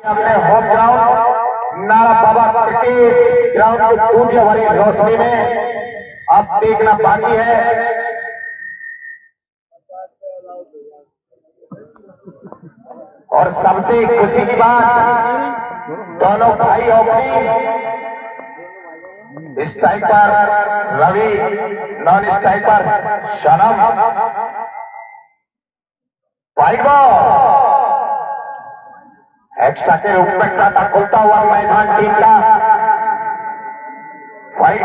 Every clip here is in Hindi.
अपने होम ग्राउंड नाला बाबा क्रिकेट ग्राउंड की दूसरी भरी रोशनी में अब देखना बाकी है। और सबसे खुशी की बात, दोनों भाई opening striker Ravi, non striker Sanam. Wide ball extra के रूप में खाता खुलता हुआ मैदान टीम का वाइट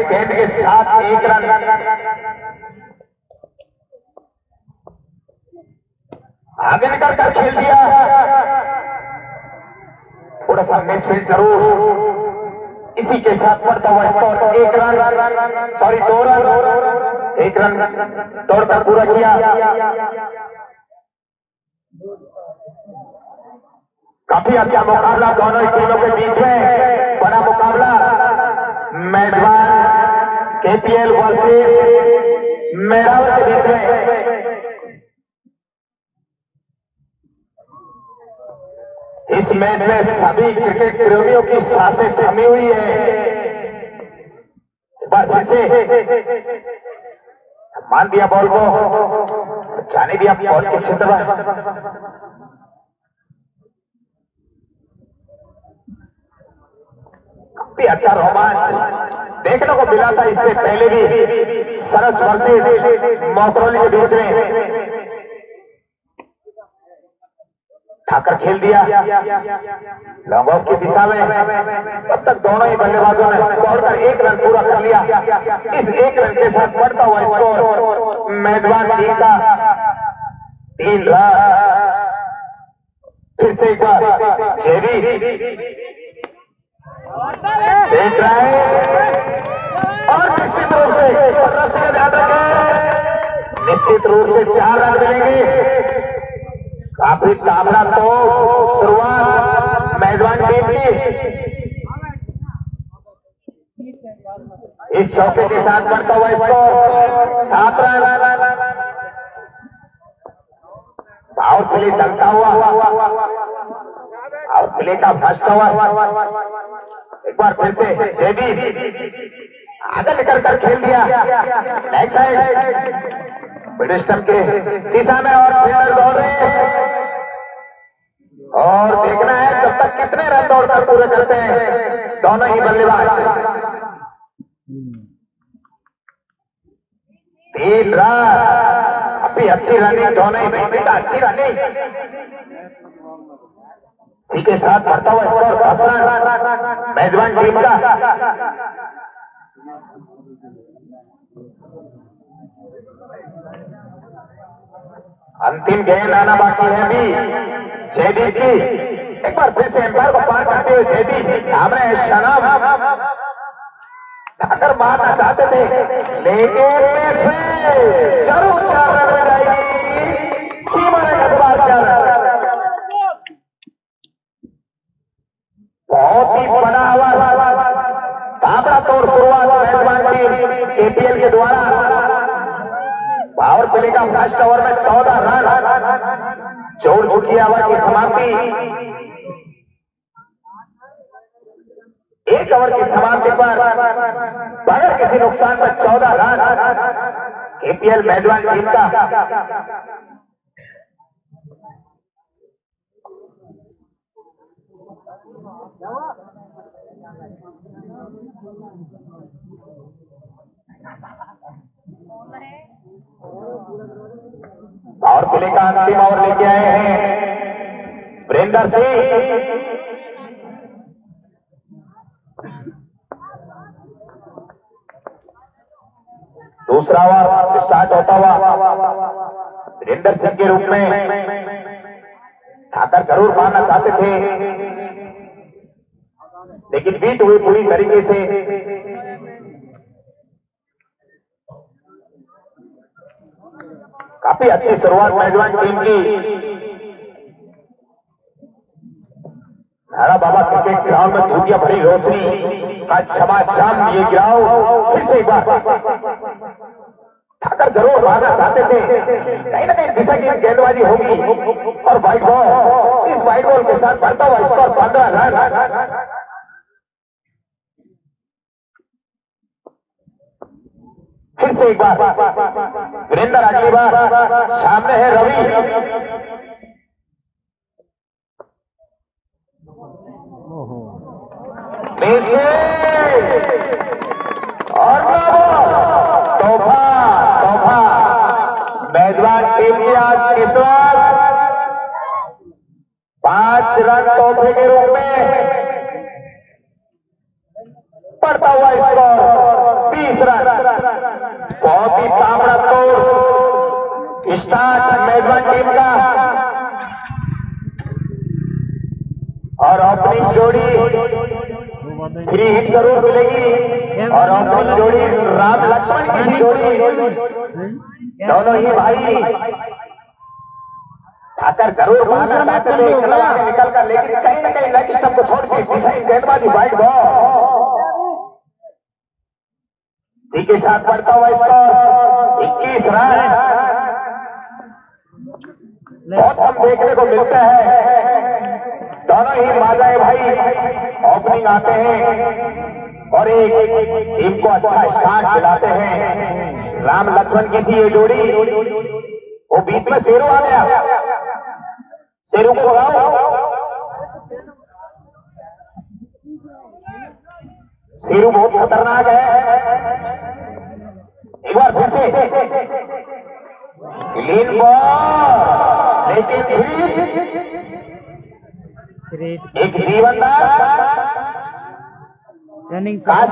गेंद के साथ 1 रन। आगे निकल कर खेल दिया, थोड़ा सा मिसफील्ड जरूर। इसी के साथ बढ़ता हुआ score 1 run, sorry 2 run, 1 run दौड़कर पूरा किया। काफी अच्छा मुकाबला दोनों ही टीमों के बीच में, बड़ा मुकाबला मेजबान केपीएल वर्सेस मेरावल के बीच में। इस मैच में सभी क्रिकेट प्रेमियों की सांसें थमी हुई है। एक बार फिर से सम्मान दिया बॉल को, जाने दिया बॉल के क्षेत्र में। काफी अच्छा रोमांच देखने को मिला था इससे पहले भी सरस वर्सेस मोकरोली के बीच में। ठाकर खेल दिया लॉन्ग ऑफ की दिशा में, तब तक दोनों ही बल्लेबाजों ने दौड़कर 1 रन पूरा कर लिया। इस 1 रन के साथ बढ़ता हुआ स्कोर मेजबान टीम का 3 रन। फिर से एक बार जेबी टेक ड्राइव और निश्चित रूप से ध्यान रखें, निश्चित रूप से 4 रन मिलेंगे। काफी ताबड़ा तो शुरुआत मेजबान टीम की। इस चौके के साथ बढ़ता हुआ स्कोर 7 रन। पावर प्ले चलता हुआ और प्ले का फर्स्ट ओवर। एक बार फिर से जेबी आगे निकल कर खेल दिया बैक साइड मिडस्टम के दिशा में, और फील्डर दौड़ रहे हैं। और देखना है जब तक कितने रन दौड़कर पूरे करते हैं दोनों ही बल्लेबाज। 3 रन, अभी अच्छी रनिंग, दोनों ही बेटा अच्छी रनिंग। इसी के साथ बढ़ता हुआ स्कोर 10 रन मेजबान टीम का। अंतिम गेंद आना बाकी है अभी जेबी की। एक बार फिर से एम्पायर को पार करते हुए जेबी, सामने है सनम। ठाकर मारना चाहते थे लेकिन जरूर 4 रन में जाएगी, सीमा रेखा के बाद 4 रन। बहुत ही बड़ा ओवर, ताबड़ा तोड़ शुरुआत मेजबान टीम केपीएल के द्वारा। पावर प्ले का फर्स्ट ओवर में 14 रन जोड़ चुकी है। ओवर की समाप्ति, 1 ओवर की समाप्ति पर बगैर किसी नुकसान पर 14 रन केपीएल मेजबान टीम का। पावर प्ले का अंतिम ओवर लेके आए हैं वीरेंद्र सिंह। दूसरा ओवर स्टार्ट होता हुआ वीरेंद्र सिंह के रूप में। ठाकर जरूर मारना चाहते थे लेकिन बीट हुई पूरी तरीके से। काफी अच्छी शुरुआत मेजबान टीम की। नारा बाबा क्रिकेट ग्राउंड में धूपिया भरी रोशनी का छमाछम ये ग्राउंड। फिर से एक बार ठाकर जरूर मारना चाहते थे, कहीं ना कहीं दिशा की गेंदबाजी होगी और व्हाइट बॉल, इस व्हाइट बॉल के साथ बढ़ता हुआ स्कोर 15 रन। फिर से एक बार वीरेंद्र, अगली बार सामने है रवि। और तोहफा तोहफा मेजबान टीम की आज इस वक्त 5 रन तोहफे के रूप में पड़ता हुआ स्कोर 20 रन। बहुत ही ताबड़तोड़ स्टार्ट मेजबान टीम का और ओपनिंग जोड़ी फ्री हिट जरूर मिलेगी और ओपनिंग जोड़ी राम लक्ष्मण की जोड़ी, दोनों ही भाई आकर जरूर मारना चाहते थे आगे निकल कर, लेकिन कहीं ना कहीं लेग स्टंप को छोड़ के डिजाइन गेंदबाजी वाइड बॉल जी के साथ बढ़ता हुआ स्कोर 21 रन। बहुत कम देखने को मिलता है, दोनों ही माजाए भाई ओपनिंग आते हैं और एक टीम को अच्छा स्टार्ट दिलाते हैं। राम लक्ष्मण की थी ये जोड़ी, वो बीच में शेरू आ गया, शेरू को भगाओ। शेरू बहुत खतरनाक है। एक बार फिर से क्लीन बॉल, लेकिन एक जीवनदार काश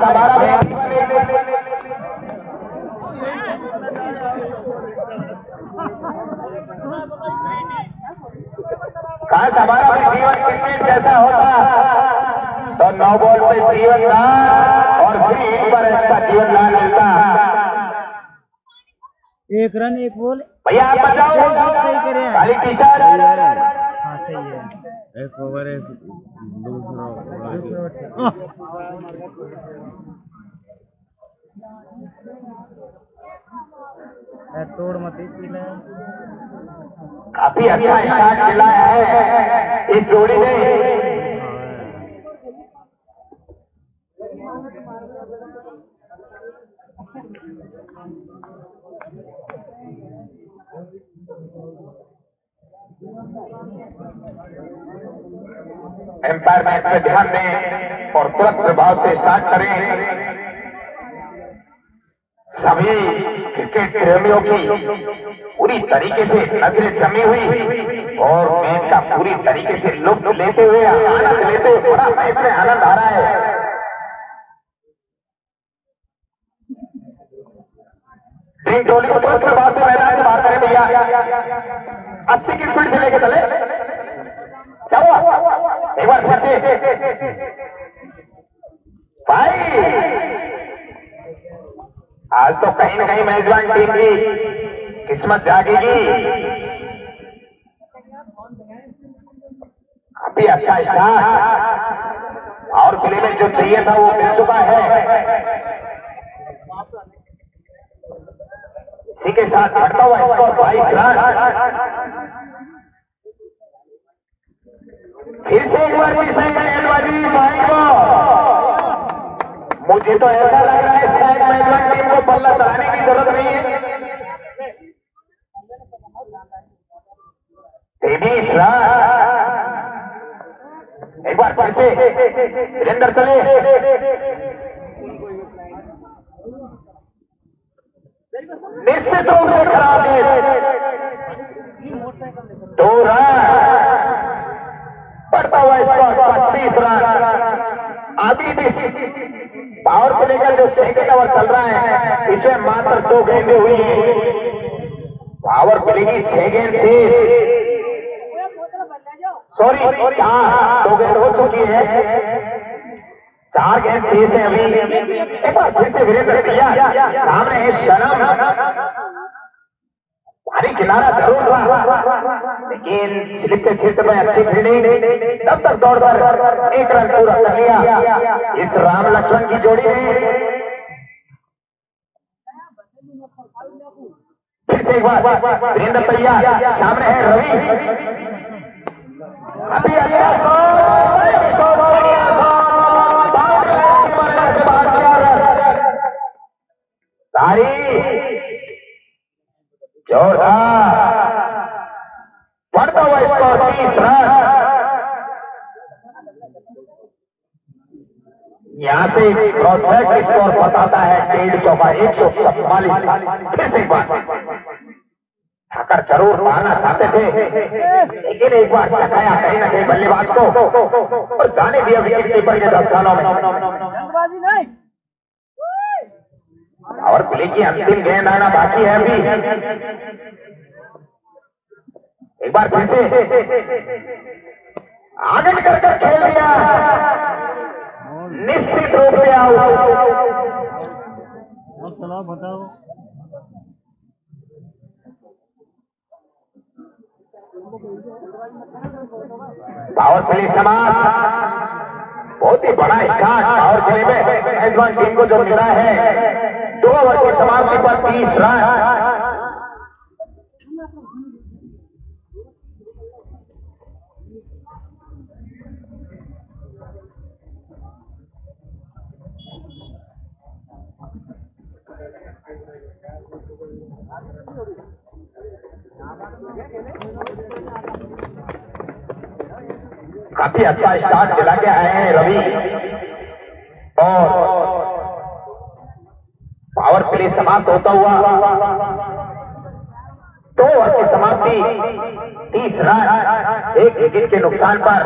हमारा भी जीवन क्रिकेट जैसा होता तो 9 बॉल पे जीवनदार और फ्री हिट पर एक्स्ट्रा जीवनदार मिलता। 1 रन 1 बॉल भैया आप बचाओ, सही करे खाली टी शर्ट। हाँ सही है, 1 ओवर है तोड़ मत पीला। काफी अच्छा स्टार्ट दिलाया है इस जोड़ी ने। एम्पायर मैच पे ध्यान दें और तुरंत प्रभाव से स्टार्ट करें। सभी क्रिकेट प्रेमियों की पूरी तरीके से नजरें जमी हुई और मैच का पूरी तरीके से लुत्फ लेते हुए, आनंद लेते हुए, बड़ा मैच में आनंद आ रहा है। ड्रिंक टोली को तुरंत प्रभाव से मैदान से बाहर करें भैया, 80 की स्पीड से लेके चले। क्या हुआ? एक बार फिर से भाई, आज तो कहीं ना कहीं मेजबान टीम की किस्मत जागेगी। काफी अच्छा स्टार्ट और प्ले में जो चाहिए था वो मिल चुका है। इसी के साथ बढ़ता हुआ स्कोर 22 रन। फिर से एक बार की सही गेंदबाजी भाई को, मुझे तो ऐसा लग रहा है शायद मेजबान टीम को बल्ला चलाने की जरूरत नहीं है। 23 रन। एक बार फिर से वीरेंद्र चले, निश्चित रूप से खराब है। 2 रन। बढ़ता हुआ स्कोर 25 रन। अभी भी पावर प्ले का जो सेकंड ओवर चल रहा है, इसमें मात्र 2 गेंदें हुई हैं। पावर प्ले की 6 गेंद थी, सॉरी 4, 2 गेंद हो चुकी है, 4 गेंद शेष है अभी। एक बार फिर से वीरेंद्र भैया सामने है शनम, भारी किनारा जरूर था लेकिन स्लिप के क्षेत्र में अच्छी फील्डिंग, तब तक दौड़कर 1 रन पूरा कर लिया इस राम लक्ष्मण की जोड़ी ने। फिर से एक बार वीरेंद्र तैयार, सामने है रवि। अभी अच्छा सारी जोरदार बढ़ता हुआ स्कोर 30 रन। यहाँ से प्रोजेक्ट स्कोर बताता है 150 का 144। फिर से एक बार ठाकर जरूर मारना चाहते थे, लेकिन एक बार चकाया कहीं ना कहीं बल्लेबाज को और जाने दिया विकेट कीपर के 10 स्थानों में। और प्ले की अंतिम गेंद आना बाकी है अभी। एक बार फिर से आगे निकल कर खेल दिया, निश्चित रूप से आउट। चलो बताओ। पावर प्ले समाप्त। बहुत ही बड़ा स्टार्ट पावर प्ले में मेजबान टीम को जो मिला है। 2 ओवर की समाप्ति पर 30 रन। काफी अच्छा स्टार्ट दिला के आए हैं रवि, और पावर प्ले समाप्त होता हुआ 2 ओवर की समाप्ति 30 रन, 1 विकेट के नुकसान पर।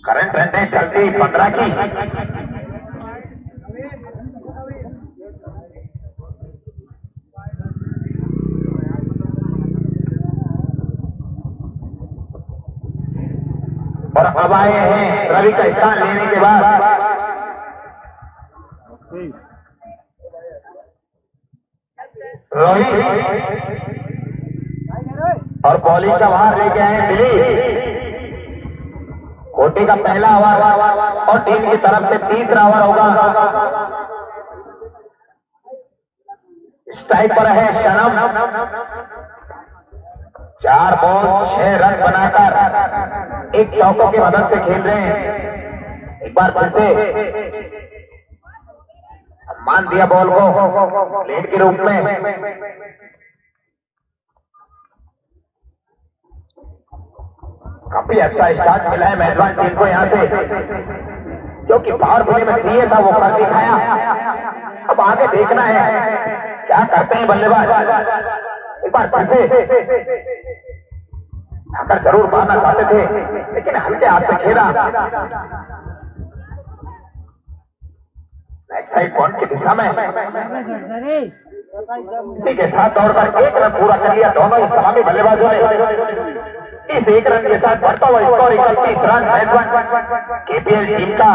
करंट रन रेट चलती 15 की। और अब आए हैं रवि का स्थान लेने के बाद रोहित, और बॉलिंग का बाहर लेके आए दिलीप। कोटे का पहला ओवर और टीम की तरफ से तीसरा ओवर होगा। स्ट्राइक पर है सनम। 4 बॉल 6 रन बनाकर 1 चौकों की मदद से खेल रहे हैं। एक बार फिर से मान दिया बॉल को प्लेट के रूप में। काफी अच्छा स्टार्ट मिला है मेजबान टीम को यहाँ से, क्योंकि पावर प्ले में चाहिए था वो कर दिखाया। अब आगे देखना है क्या करते हैं बल्लेबाज। एक बार फिर से ठाकर जरूर मारना चाहते थे, लेकिन हल्के हाथ से खेला। बैक साइड पॉइंट की दिशा में इसी के साथ दौड़कर 1 रन पूरा कर लिया दोनों ही सलामी बल्लेबाजों ने। इस 1 रन के साथ बढ़ता हुआ स्कोर 31 रन मेजबान केपीएल टीम का।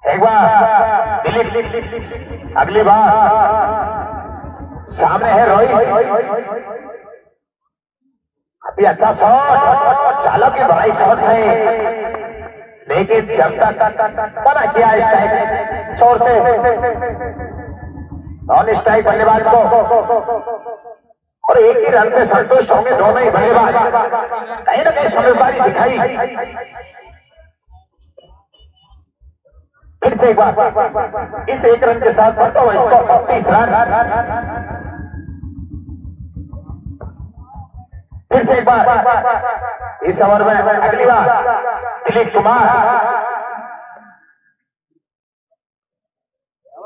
एक बार दिलीप, अगली बार सामने है रोहित। अभी अच्छा शॉट, चालक की बड़ाई शॉट है, लेकिन जब तक मना किया स्ट्राइक छोर से नॉन स्ट्राइक बल्लेबाज को, और 1 ही रन से संतुष्ट होंगे दोनों ही बल्लेबाज। कहीं ना कहीं समझदारी दिखाई। फिर से एक बार इस 1 रन के साथ बढ़ता हुआ स्कोर 32 रन। फिर से एक बार इस ओवर में अगली बार दिलीप कुमार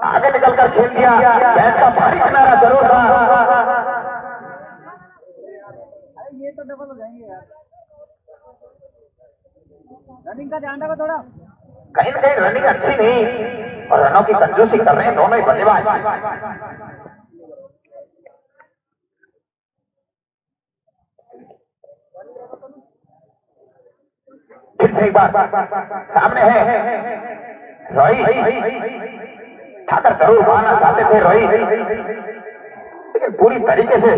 आगे निकलकर खेल दिया। बैट का भारी किनारा जरूर था। ये तो डबल हो जाएंगे यार। रनिंग का ध्यान रखो थोड़ा। कहीं ना कहीं रनिंग अच्छी नहीं और रनों की कंजूसी कर रहे हैं दोनों ही बल्लेबाज। फिर से एक बार सामने है रोहित। ठाकर जरूर मारना चाहते थे रोहित, लेकिन पूरी तरीके से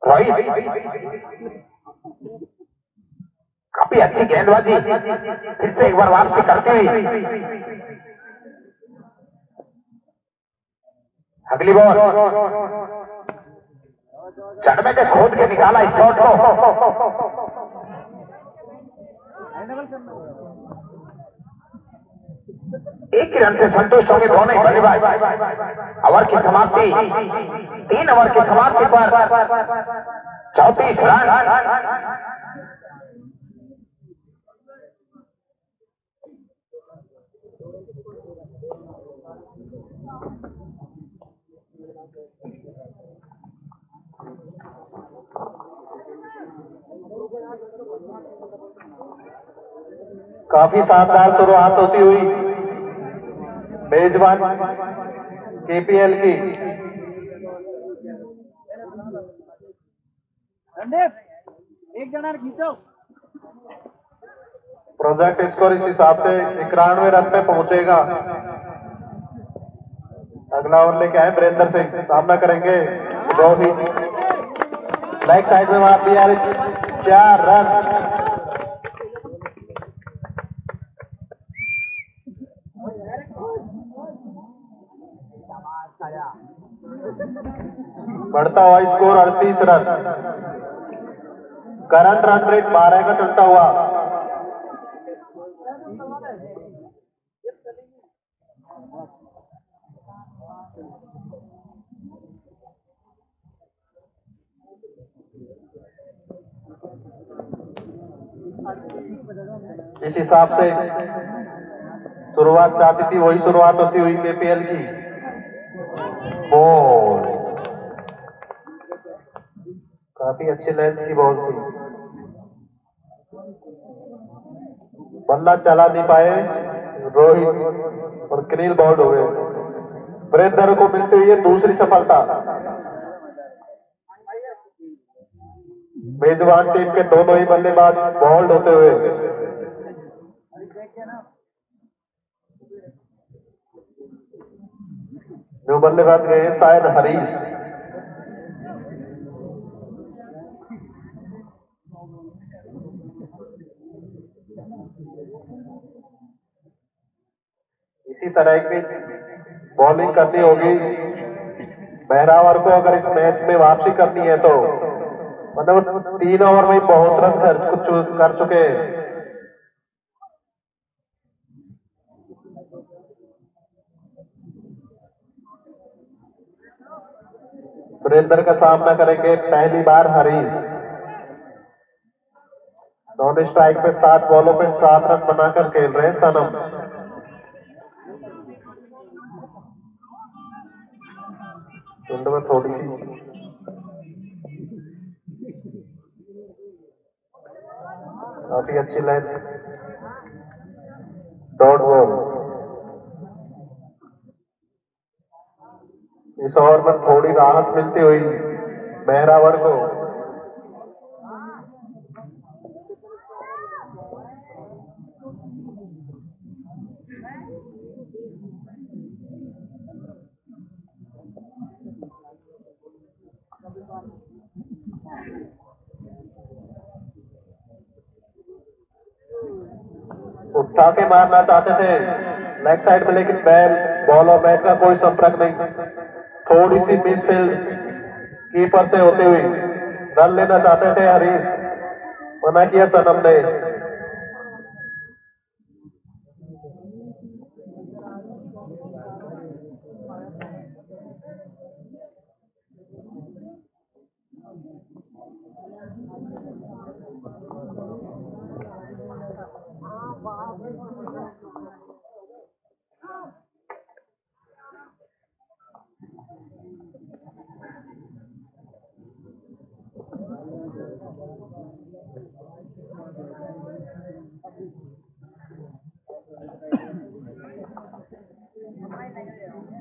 रोहित काफी अच्छी गेंदबाजी, फिर से एक बार वापसी करते हुए अगली बॉल चढ़मे के खोद के निकाला इस शॉट को। एक ही रन से संतुष्ट होंगे दोनों ही बल्लेबाज। ओवर की समाप्ति 3 ओवर की समाप्ति पर 34 रन। काफी शानदार शुरुआत होती हुई मेजबान केपीएल की। एक जना खींचो। प्रोजेक्ट स्कोर इस हिसाब से 91 रन पे पहुंचेगा। अगला ओवर लेके आए वीरेंद्र सिंह, सामना करेंगे रोहित। लेग साइड में मार दिया 4 रन। बढ़ता हुआ score 38 run. Current run rate 12 का चलता हुआ। इस हिसाब से शुरुआत चाहती थी, वही शुरुआत होती हुई केपीएल की। बॉल काफी अच्छी लेंथ की बॉल थी, बल्ला चला नहीं पाए रोहित और क्लीन बॉल्ड हो गए। वीरेंद्र को मिलती हुई है दूसरी सफलता। मेजबान टीम के दोनों ही बल्लेबाज बॉल्ड होते हुए। जो बल्लेबाज गए शायद हरीश। इसी तरह की बॉलिंग करनी होगी बहरावर को अगर इस मैच में वापसी करनी है तो। मतलब 3 ओवर में बहुत रन कर चुके हैं। वीरेंद्र का सामना करेंगे पहली बार हरीश। नॉन स्ट्राइक पे 7 बॉलों पे 7 रन बनाकर खेल रहे हैं सनम। फील्ड में थोड़ी सी काफी अच्छी लाइन। Dot ball. इस ओवर में थोड़ी राहत मिलती हुई बहरावर को। उठा के मारना चाहते थे लेग साइड में, लेकिन बॉल और बैट का कोई संपर्क नहीं। थोड़ी सी मिसफील्ड कीपर से होते हुए रन लेना चाहते थे हरीश, मना किया सनम ने।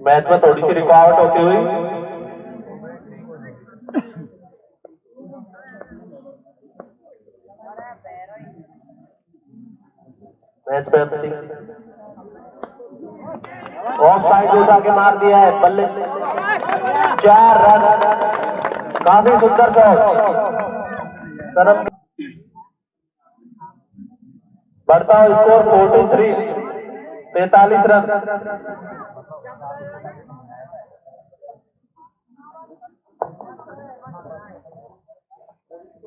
मैच में थोड़ी सी रुकावट होती हुई मैच में ऑफ साइड उठा के मार दिया है बल्ले। 4 रन। काफी सुंदर शॉट। बढ़ता हुआ स्कोर 4-3, 43 रन।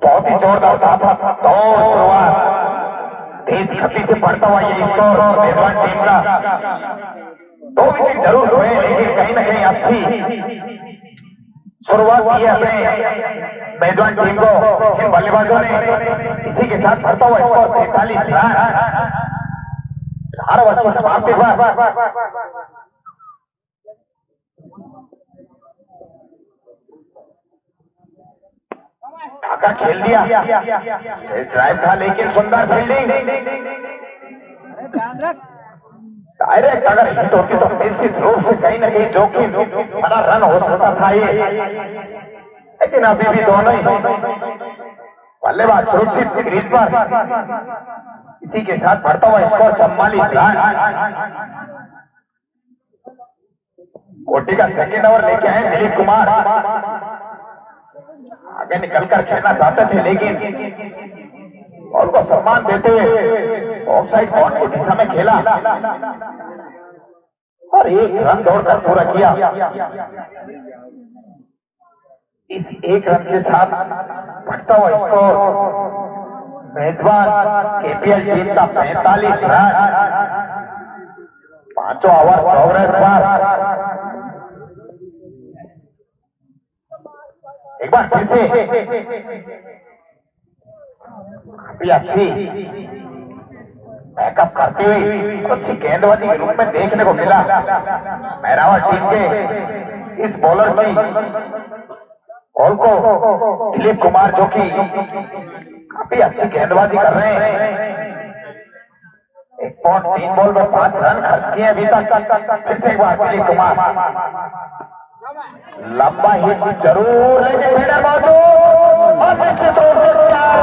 बहुत ही जोरदार था दौड़ शुरुआत तेज गति से बढ़ता हुआ ये स्कोर मेजबान टीम का। 2 विकेट जरूर हुए लेकिन कहीं ना कहीं अच्छी शुरुआत की है अपने मेजबान टीम को इन बल्लेबाजों ने। इसी के साथ बढ़ता हुआ स्कोर 43 रन 4 ओवर की समाप्ति पर। ढाका खेल दिया, ड्राइव था लेकिन सुंदर फील्डिंग। अरे ध्यान रख। डायरेक्ट अगर हिट होती तो निश्चित रूप से कहीं ना कहीं जोखिम बड़ा रन हो सकता था ये, लेकिन अभी भी दोनों ही बल्लेबाज सुरक्षित क्रीज पर। इसी के साथ बढ़ता हुआ स्कोर 44 रन। कोटी का सेकेंड ओवर लेके आए दिलीप कुमार। आगे निकलकर खेलना चाहते थे लेकिन बॉल को सम्मान देते हुए ऑफ साइड बॉल की दिशा में खेला और 1 रन दौड़कर पूरा किया। इस 1 रन के साथ बढ़ता हुआ स्कोर मेजबान केपीएल टीम का 45 रन। 5 ओवर प्रोग्रेस पर। एक बार फिर से काफी अच्छी बैकअप करते हुए अच्छी गेंदबाजी के रूप में देखने को मिला मैरावल टीम के इस बॉलर की बॉल को दिलीप कुमार जो कि काफी अच्छी गेंदबाजी कर रहे हैं। 1.3 बॉल में 5 रन खर्च किए अभी तक। फिर से एक बार दिलीप कुमार लंबा हिट जरूर लेकिन फील्डर मौजूद और निश्चित रूप से 4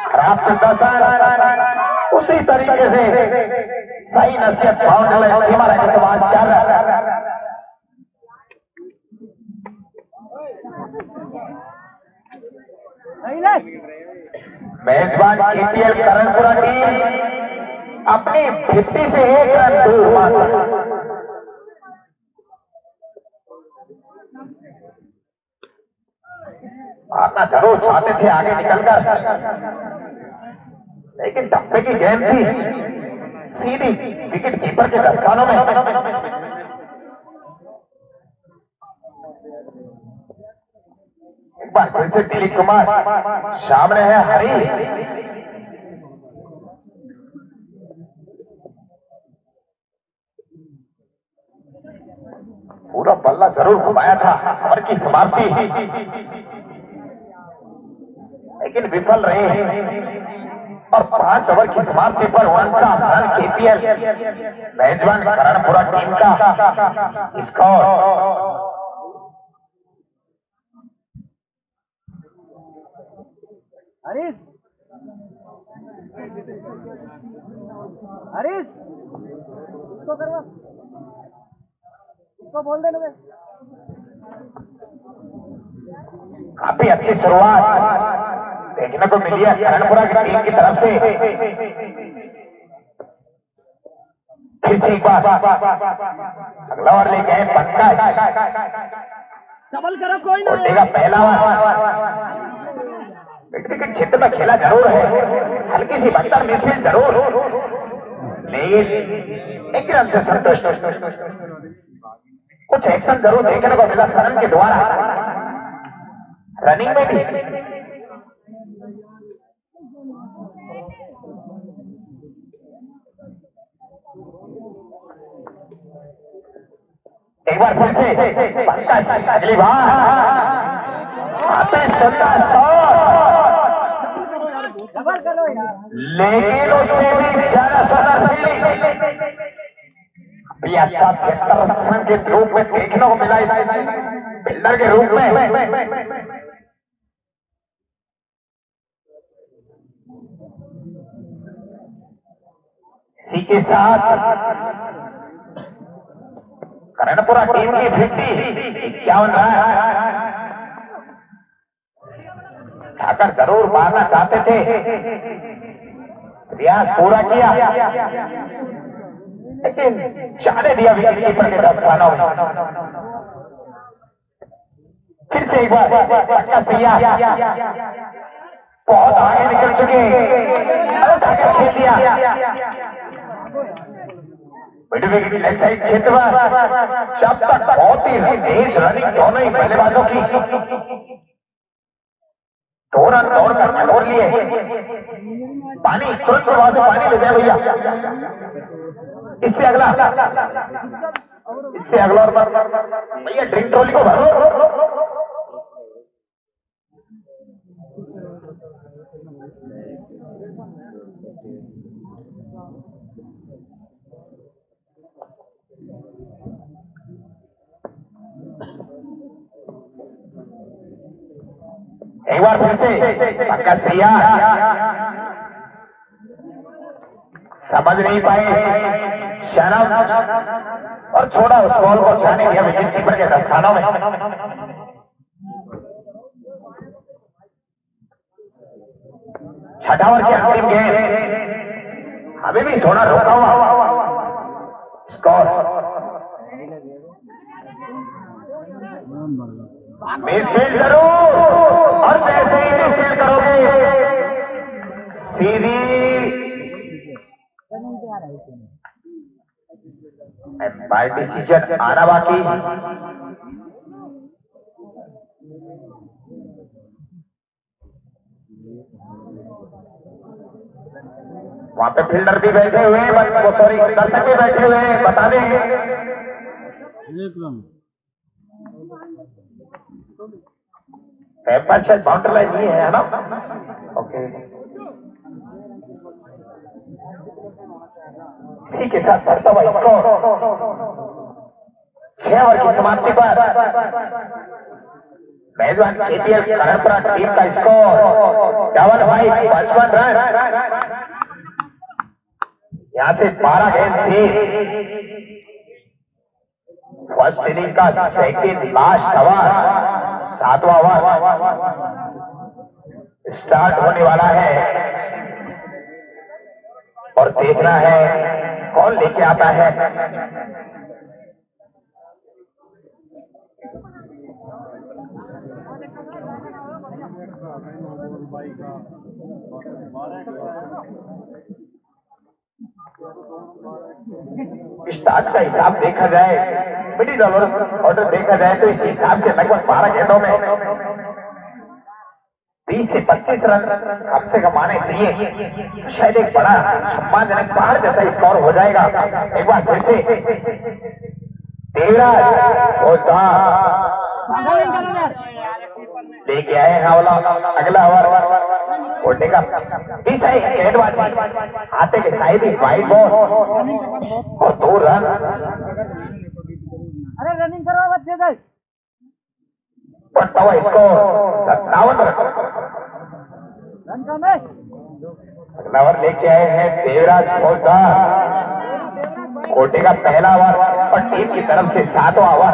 खराब प्रदर्शन। उसी तरीके से सही नसीहत बाउंड्री सीमा के समान 4 रन। मेजबान केपीएल करणपुरा टीम अपनी 50 से 1 रन दूर मात्र। आना जरूर चाहते थे आगे निकलकर, लेकिन टप्पे की गेंद थी सीधी विकेट कीपर के दस्तानों में। एक बार फिर से दिलीप कुमार सामने है हरी। पूरा बल्ला जरूर घुमाया था ओवर की समाप्ति, लेकिन विफल रहे और 5 ओवर की समाप्ति पर 49 रन केपीएल मेजबान करणपुरा टीम का स्कोर। हरीश हरीश इसको करवा, इसको बोल देना। काफी अच्छी शुरुआत देखने को मिली है करणपुरा की टीम की तरफ से। फिर से एक बार अगला ओवर लेके आए पंकज। डबल करो कोई ना। कोटी का पहला ओवर विकेट क्षेत्र में खेला जरूर है, हल्की सी बंतर मिसफील्ड जरूर, लेकिन 1 रन से संतुष्ट। कुछ एक्शन जरूर देखने को मिला सरन के द्वारा रनिंग में भी। एक बार फिर से पंकज अगली बार आते सुंदर शॉट, डबल करो यार। लेकिन उससे भी ज्यादा सुंदर फील्डिंग। अभी अच्छा क्षेत्र रक्षण के रूप में देखने को मिला इस बिल्डर के रूप में। इसी के साथ करणपुरा टीम की 50 51 रन। ठाकर जरूर मारना चाहते थे, प्रयास पूरा किया, लेकिन जाने दिया विकेट कीपर के 10 स्थानों में। फिर से एक बार पक्का सैया बहुत आगे निकल चुके, ठाकर खेल दिया मिड विकेट लेग साइड क्षेत्र में। जब तक बहुत ही तेज रनिंग दोनों ही बल्लेबाजों की, 2 रन दौड़कर छोड़ लिए। पानी तुरंत प्रभाव से पानी ले जाए भैया। इससे अगला और भैया ड्रिंक ट्रॉली को भरो। एक बार फिर से पक्का सैया समझ नहीं पाए, शर्म और छोड़ा उस बॉल को, जाने दिया विकेट कीपर के 10 स्थानों में। छठा ओवर की अंतिम गेंद, अभी भी थोड़ा रोका हुआ स्कोर। मिसफील्ड जरूर, और जैसे ही मिसफील्ड करोगे सीधी बाय डिसीजन आना बाकी। वहां पे फील्डर भी बैठे हुए हैं, सॉरी दर्शक भी बैठे हुए हैं, बता दें। पेपर शायद बाउंड्री लाइन नहीं है ना? ओके, ठीक है, साथ बढ़ता हुआ स्कोर 6 ओवर की समाप्ति पर मेजबान केपीएल करणपुरा टीम का स्कोर 55 रन। यहां से 12 गेंद से फर्स्ट इनिंग का सेकंड लास्ट ओवर, 7वां ओवर स्टार्ट होने वाला है और देखना है कौन लेके आता है। स्टार्ट का हिसाब देखा जाए, मिडिल ऑर्डर देखा जाए तो इस हिसाब से लगभग 12 गेंदों में 20 से 25 रन कम से कम आने चाहिए, तो शायद एक बड़ा सम्मानजनक पहाड़ जैसा स्कोर हो जाएगा। एक बार फिर से देवराज लेके आए हैं अगला ओवर। कोटे का गेंदबाजी आते के शायद ही वाइड बॉल और 2 रन। अरे रनिंग करो बच्चे भाई। बढ़ता हुआ स्कोर 57 रन कम है। अगला ओवर लेके आए हैं देवराज फौजदार। कोटे का पहला ओवर और टीम की तरफ से 7वां ओवर।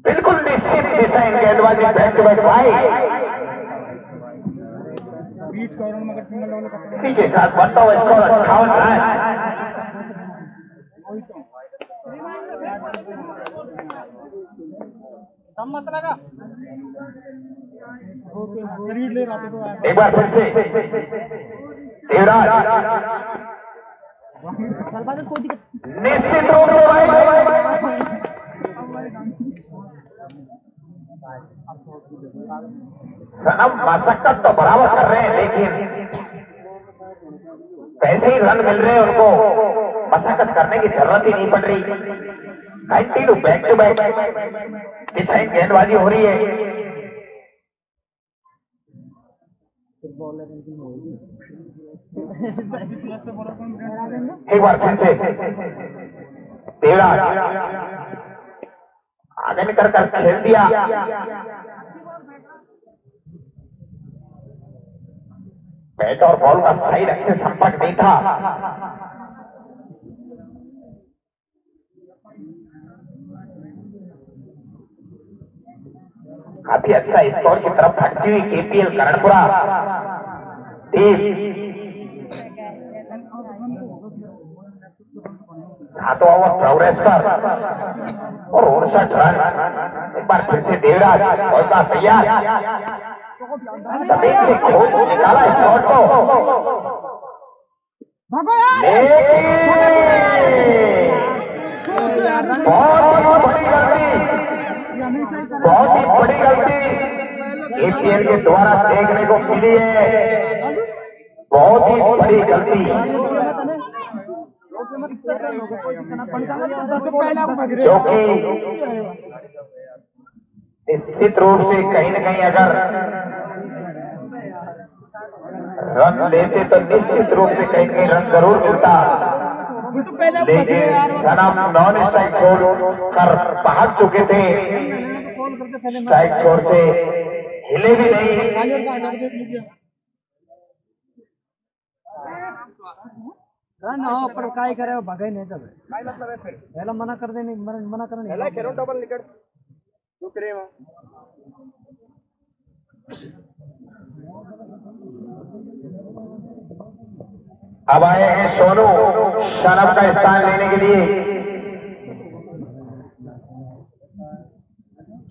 बिल्कुल निश्चित दिशा इन गेंदबाजी बैक टू बैक भाई। इसी के साथ बढ़ता हुआ स्कोर 58 रन। एक बार फिर से देवराज निश्चित रूप से भाई सनम मशक्कत तो बराबर कर रहे हैं, लेकिन पैसे ही रन मिल रहे हैं उनको, मशक्कत करने की जरूरत ही नहीं पड़ रही। Continue back to back decide गेंदबाजी हो रही है। एक बार फिर से देवराज आगे निकल कर खेल दिया। बैट और बॉल का सही ढंग से संपर्क नहीं था। काफी अच्छा स्कोर की तरफ बढ़ती हुई केपीएल करणपुरा टीम 7वां ओवर प्रोग्रेस पर और 59 रन। एक बार फिर से देवराज पहुंचना तैयार, जमीन से खोद निकाला इस शॉट को, लेकिन बहुत ही बड़ी गलती, बहुत ही बड़ी गलती केपीएल के द्वारा देखने को मिली है। बहुत ही बड़ी गलती जो कि निश्चित रूप से कहीं न कहीं अगर रन लेते तो निश्चित रूप से कहीं न कहीं रन जरूर मिलता, लेकिन सनम नॉन स्ट्राइक छोड़ कर भाग चुके थे, स्ट्राइक छोड़ से हिले भी नहीं। ना पर काय करे भगाई नहीं तब पहला मना कर देने मना करने पहला खेलो डबल निकट टुकड़े में। अब आए हैं सोनू शनम का स्थान लेने के लिए,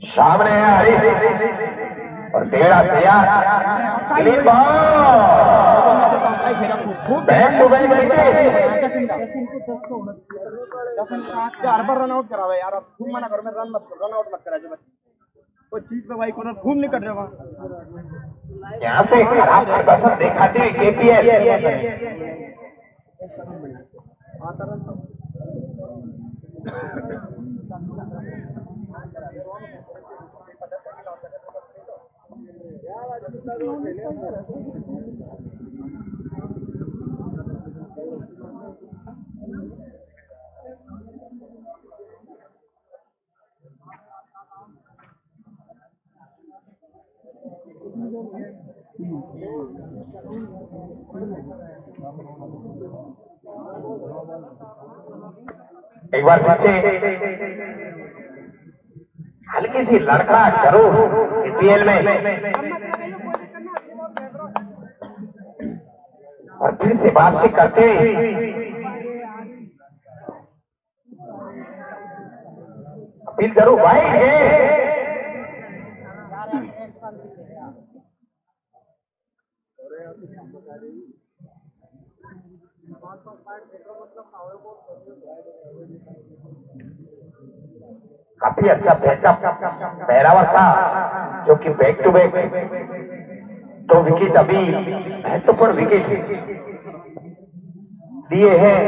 सामने है हरीश और तेरा तैयार clean ball, back to back wicket. 4 बार रन आउट करावे यार, अब तुम मना करो, मैं रन आउट मत करा जो कोई चीज पे भाई कोना घूम निकल रहा वहां। यहां से खराब प्रदर्शन दिखाती हुई केपीएल एक बार पीछे हल्की सी लड़खड़ाहट जरूर केपीएल में, और फिर से वापसी करते अपील जरूर वाइड है। काफी अच्छा बैकअप पहरावा था जो कि बैक टू बैक तो विकेट अभी महत्वपूर्ण विकेट दिए हैं।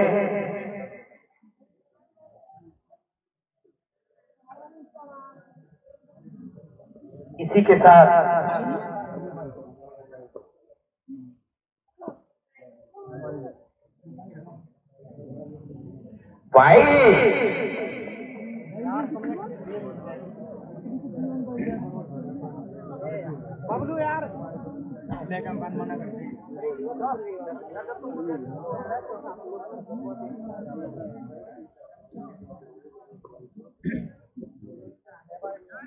इसी के साथ भाई बबलू यार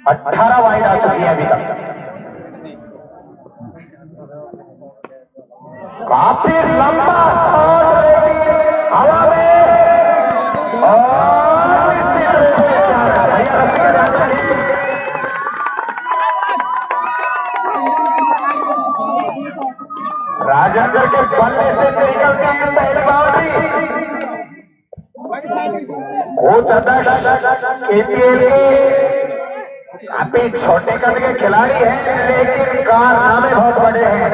18 वाइड आ चुकी है अभी तक। काफी लंबा शॉट हवा में और निश्चित रूप से भैया राजेंद्र के बल्ले से निकलती है पहली बाउंड्री। कोच अध्यक्ष केपीएल के काफी छोटे कद के खिलाड़ी हैं, लेकिन कारनामे बहुत बड़े हैं।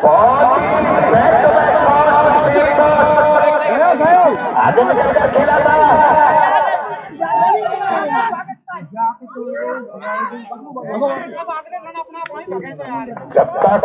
बहुत ही बैक टू बैक शॉट आगे निकल कर खेला था। जब तक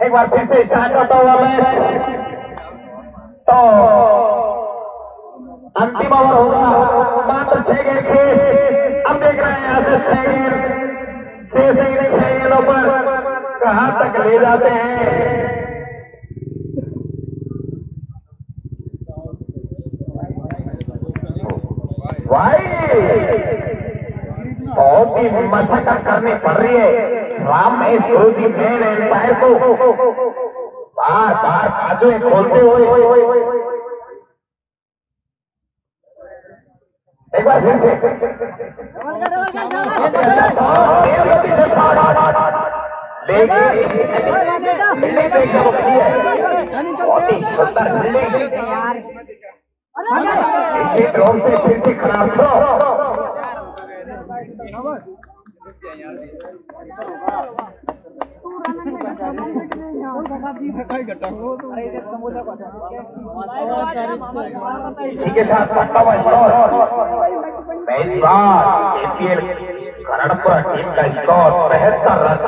एक बार फिर से स्टार्ट होता हुआ मैच, तो अंतिम ओवर होगा, मात्र 6 गेंद थे। अब देख रहे हैं यहाँ से 6 गेंद से इन 6 गेंदों पर कहां तक ले जाते हैं। भाई बहुत ही मशक्कत करनी पड़ रही है राम महेश गुरु जी मेन एम्पायर को बार बार बाजुएं खोलते हुए। एक बार फिर से बिल्डिंग देखने को मिली है, बहुत ही सुंदर बिल्डिंग। इसी ड्रोन से फिर से खराब करो। इसी के साथ पट्टा हुआ स्कोर मेजबान एपीएल करणपुरा टीम का स्कोर 73 रन।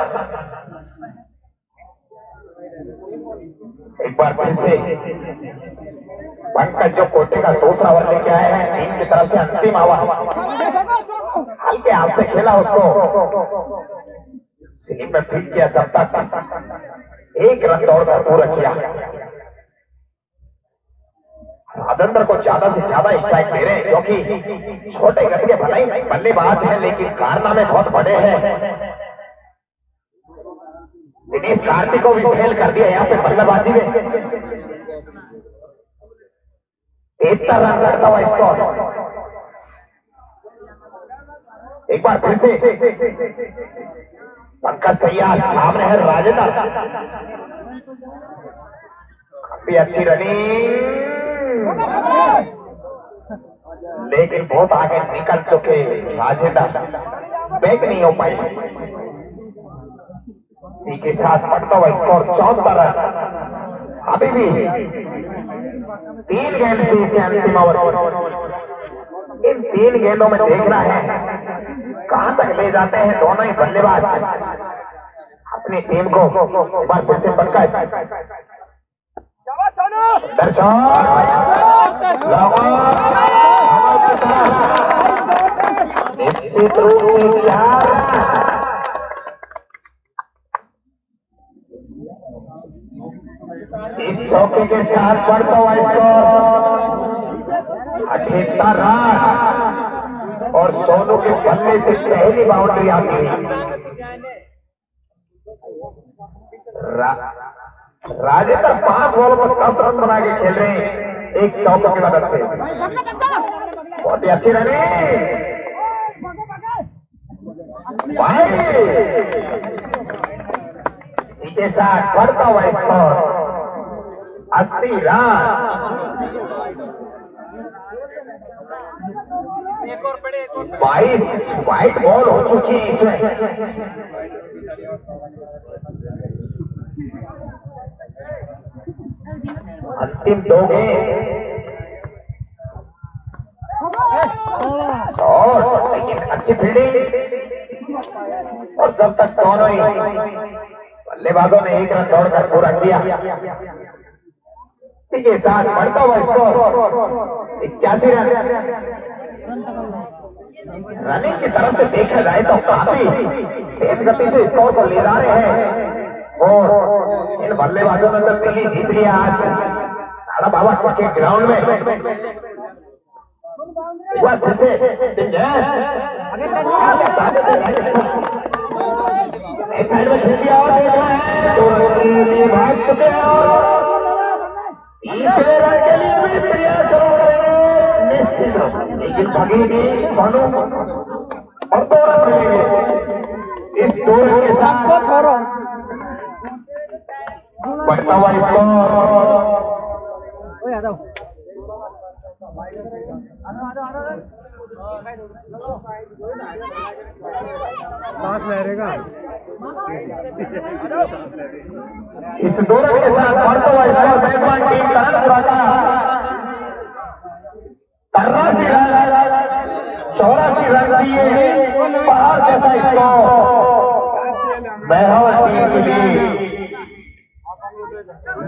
एक बार फिर से पंकज जो कोटे का दूसरा ओवर लेके आए हैं टीम की तरफ से अंतिम ओवर, हल्के हाथ से खेला उसको स्लिप में फिट किया, तब तक 1 रन दौड़कर पूरा किया। राजेंद्र को ज्यादा से ज्यादा स्ट्राइक दे रहे हैं क्योंकि छोटे गति के भले ही बल्लेबाज हैं लेकिन कारनामे बहुत बड़े हैं। दिनेश कार्तिक को भी फेल कर दिया यहाँ पे बल्लेबाजी में। 73 रन करता हुआ स्कोर। एक बार फिर से पंकज तैयार, सामने है राजेंद्र, काफी अच्छी रनिंग लेकिन बहुत आगे निकल चुके राजेंद्र, बैक नहीं हो पाई। इसी के साथ बढ़ता हुआ स्कोर 74 रन। अभी भी 3 गेंद से इसे अंतिम ओवर। इन 3 गेंदों में देखना है कहां तक ले जाते हैं दोनों ही बल्लेबाज अपनी टीम को। एक बार फिर से पंकज निश्चित रूप से 4 इस चौके के साथ बढ़ता हुआ स्कोर 78 रन और सोनू के बल्ले से पहली बाउंड्री आती है। राजेंद्र 5 बॉल पर 10 रन बना के खेल रहे हैं एक चौकों की मदद से। बहुत ही अच्छी रनिंग। के साथ बढ़ता हुआ स्कोर 80 रन। एक और पड़े, एक और 22 वाइट बॉल हो चुकी है इसमें। अंतिम 2 गेंद शॉट, लेकिन अच्छी फील्डिंग। और जब तक दोनों ही बल्लेबाजों ने 1 रन दौड़कर पूरा किया, के साथ बढ़ता हुआ स्कोर 81 रन। रनिंग की तरफ से देखा जाए तो काफी तेज गति से स्कोर को ले जा रहे हैं और इन बल्लेबाजों ने तो दिल्ली जीत लिया आज राणा बाबा क्रिकेट ग्राउंड में। एक साइड में खेल दिया और देख रहे हैं तो भाग चुके हैं और तीसरे रन के लिए भी प्रयास करेंगे निश्चित, लेकिन भागेगी सोनू और 2 रन मिलेंगे। इस 2 रन के साथ छोड़ो बढ़ता हुआ स्कोर। पास रहेगा। इस 2 रन के साथ बढ़ता हुआ स्कोर मेजबान टीम करणपुरा का 83 रन, 84 रन चाहिए पहाड़ जैसा स्कोर बहरावल टीम के लिए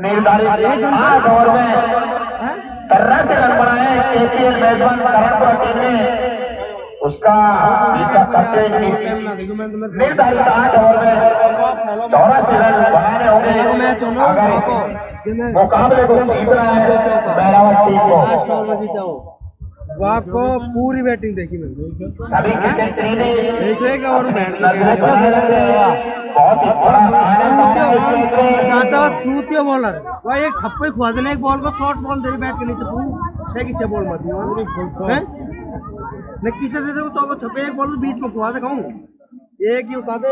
निर्धारित 8 ओवर में 83 रन बनाए। केपीएल मेजबान करणपुरा टीम ने उसका पीछा करते निर्धारित 8 ओवर में 84 रन बनाने होंगे अगर मुकाबले को जीतना है बहरावल टीम को। वो आपको पूरी बैटिंग देखी मैंने, सभी क्रिकेट प्रेमी एक और बहुत ही बड़ा चाचा चूतिया बॉलर वह एक खप्पे खुआ देने, एक बॉल को शॉर्ट बॉल दे बैट के नीचे पूरी 6 की 6 बॉल मारती है न किसे दे दे तो छप्पे एक बॉल बीच में खुआ दे खाऊं, एक ही उठा दे,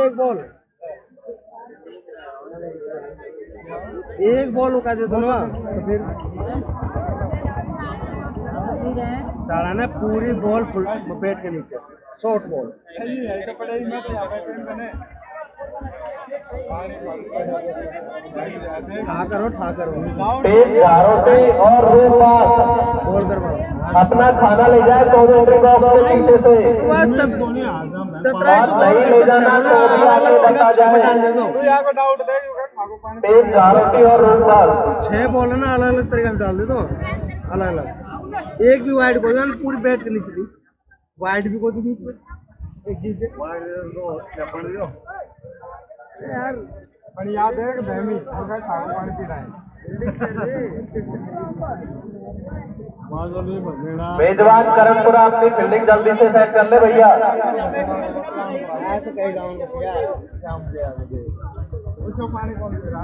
एक बॉल उठा दे दोनों तो फिर सालाना पूरी बॉल फुल बैट के नीचे शॉर्ट बॉल। ठा करो और रूम पास बॉल करवाओ, अपना खाना ले जाए कॉमेंट्री बॉक्स के पीछे से नहीं ले जाना तो भी आगे बता जाए। तेज झारोटी और रूम पास 6 बॉल है ना, अलग अलग तरीके से डाल दे दो, अलग अलग एक भी वाइड बॉल पूरी बैट के नीचे थी, वाइड भी कोई बीच में एक चीज यार पर याद है कि बहमी पानी पी रहा है। मेजबान करणपुरा अपनी फील्डिंग जल्दी से सेट कर ले भैया। पानी कौन पी रहा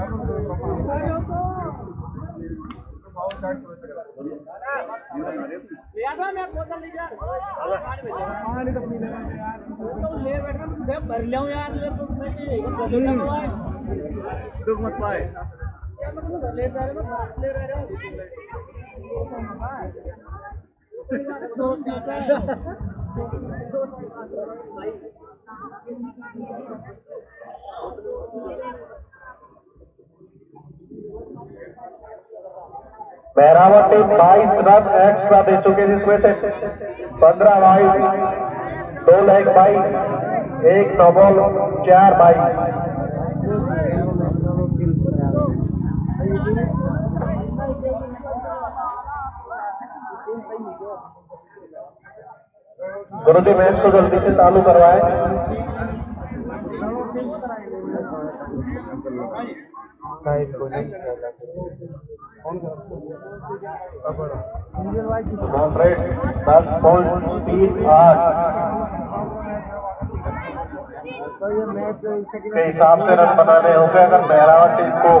बहरावल टीम 22 रन एक्स्ट्रा दे चुके, जिसमें से 15 wide, 2 leg bye, 1 no ball, 4 bye. गुरुजी मैच को जल्दी से चालू करवाए। रेट 10.38 के हिसाब से रन बनाने होंगे अगर बहरावल टीम को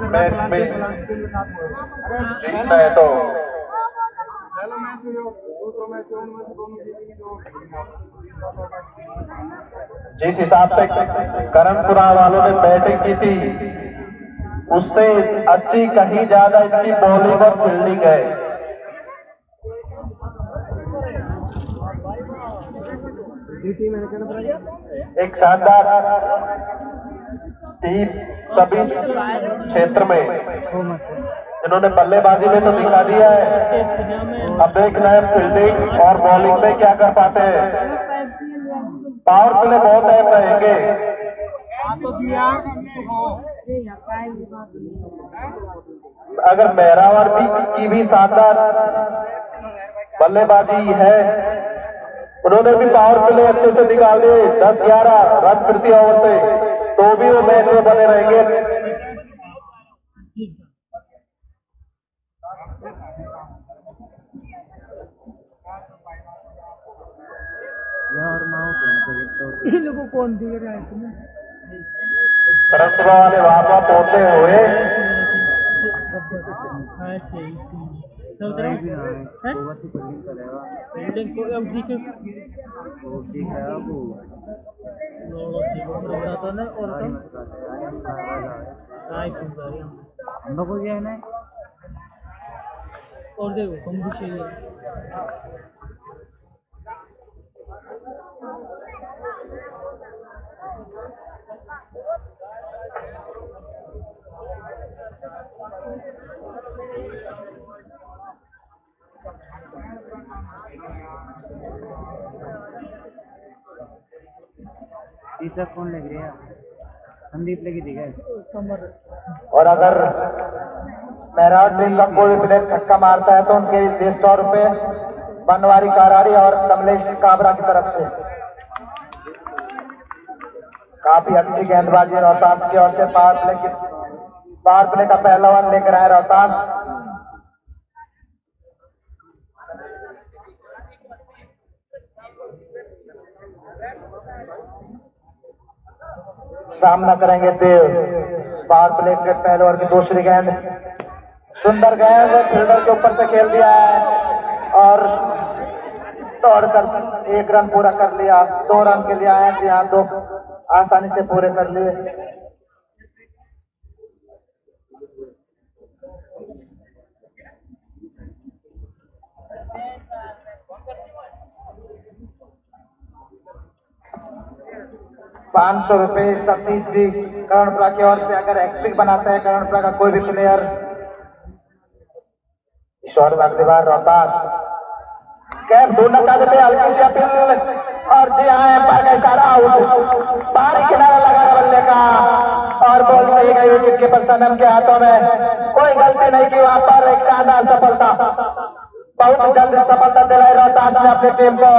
मैच में जीतना है तो। जिस हिसाब से करणपुरा वालों ने बैटिंग की थी उससे अच्छी कहीं ज्यादा इनकी बॉलिंग और फील्डिंग है। एक शानदार टीम सभी क्षेत्र में इन्होंने बल्लेबाजी में तो दिखा दिया है, अब देखना है फील्डिंग और बॉलिंग में क्या कर पाते हैं। पावर प्ले बहुत अहम रहेंगे। अगर मेहरावर की भी शानदार बल्लेबाजी है, उन्होंने भी पावर प्ले अच्छे से निकाल दिए 10-11 रन प्रति ओवर से, तो भी वो मैच में बने रहेंगे। कौन दिख रहा है तुम्हें? करणपुरा वाले वहां पहुंचे हुए और देखो कम भी चाहिए। तीसरा कौन लग रहा है? संदीप लगी थी क्या? और अगर मेहराव टीम का कोई भी प्लेयर छक्का मारता है तो उनके लिए 100 रुपए बनवारी काराड़ी और कमलेश काबरा की तरफ से। काफी अच्छी गेंदबाजी रोहतास की ओर से पावर प्ले का पहला ओवर लेकर आए रोहतास। सामना करेंगे देव। पावर प्ले के पहले ओवर की दूसरी गेंद, सुंदर गेंद फील्डर के ऊपर से खेल दिया है और दौड़कर 1 रन पूरा कर लिया। 2 रन के लिए आए जी हाँ, 2 आसानी से पूरे कर लिए। ₹500 सतीश जी करणपुरा की ओर से। अगर हैट्रिक बनाते हैं करणपुरा का कोई भी प्लेयर, ईश्वर अगली बार रोहतास कैप ढूंढना चाहते थे, हल्की सी अपील और जी हाँ एम्पायर का इशारा आउट। बाहरी किनारा लगा बल्ले का और बॉल सही गई विकेट कीपर सनम के हाथों में। कोई गलती नहीं की वहां पर, एक शानदार सफलता, बहुत जल्द सफलता दिलाई रोहतास ने अपनी टीम को।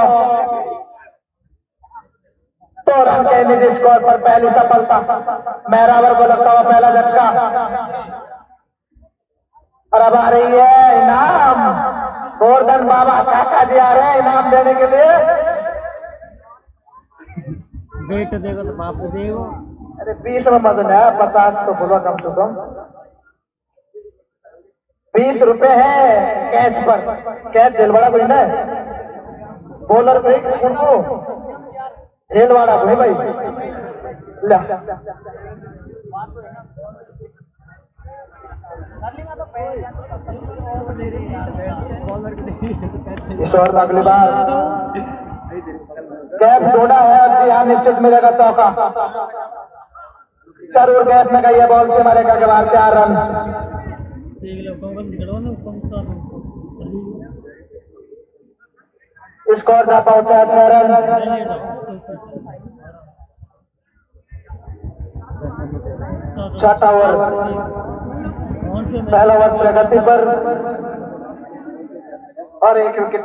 2 रन के निजी स्कोर पर पहली सफलता। मेहरावर को लगता हुआ पहला झटका और अब आ रही है इनाम। गोवर्धन बाबा काका जी आ रहे हैं इनाम देने के लिए। बेट देगा तो बाप देगा। अरे 20 में मदन है, 50 तो बोलो कम से कम। 20 रुपए है कैच पर। कैच जेलवाड़ा कोई ना, बॉलर को एक उनको जेलवाड़ा को है भाई। ला ईश्वर अगली बार कैप ढूंढा है और जी हाँ निश्चित मिलेगा चौका। जरूर कैप में गई है, बॉल से मारेगा के बाहर 4 रन। स्कोर जा पहुंचा 6 रन। छठा ओवर, पहला ओवर प्रगति पर और 1 विकेट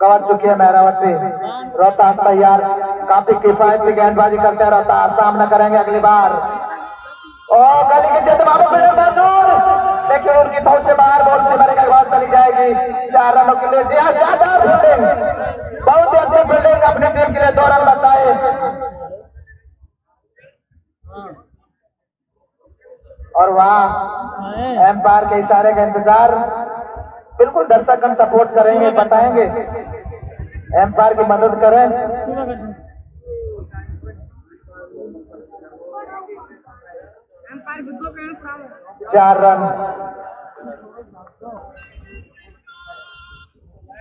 गंवा चुकी है मेहरावती। रोहतास तैयार, काफी किफायती गेंदबाजी करते हैं रोहतास। सामना करेंगे अगली बार। और गली के चलते बाबू फील्डर मौजूद, लेकिन उनकी पहुंच से बाहर बॉल से भरे के बाद चली जाएगी 4 रनों के लिए। जी हाँ, शानदार फील्डिंग, बहुत ही अच्छी फील्डिंग अपनी टीम के लिए। 2 रन बचाए और वहां एम्पायर के इशारे का इंतजार। बिल्कुल दर्शकगण सपोर्ट करेंगे, बताएंगे, एम्पायर की मदद करें। चार रन।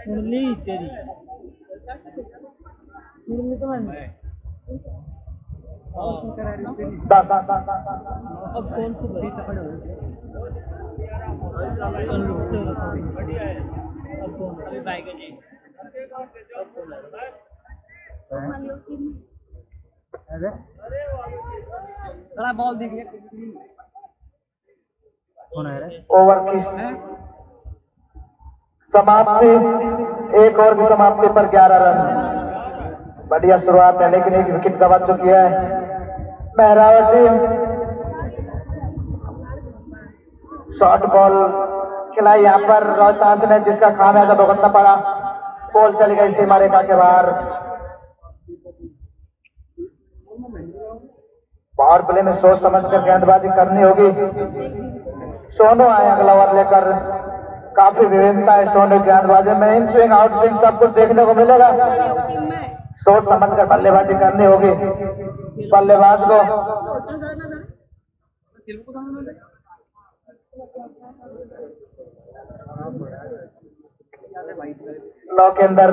मुरली तेरी मुरली तो मैंने 10। अब कौन सी बड़ी पकड़ थोड़ा बॉल देखिए कौन है रे ओवर की समाप्ति, एक ओवर की समाप्ति पर 11 रन। बढ़िया शुरुआत है, लेकिन एक विकेट गवा चुकी है मेहरावती। शॉर्ट बॉल खिलाई यहाँ पर रोहतास ने, जिसका खामियाजा भुगतना पड़ा। बॉल चली गई सीमा रेखा के बाहर। पावर प्ले में सोच समझकर गेंदबाजी करनी होगी। सोनू आए अगला ओवर लेकर। काफी विविधता है सोनू गेंदबाजी में, इन स्विंग आउट स्विंग सब कुछ देखने को मिलेगा। सोच समझकर बल्लेबाजी करनी होगी बल्लेबाज को। लॉ के अंदर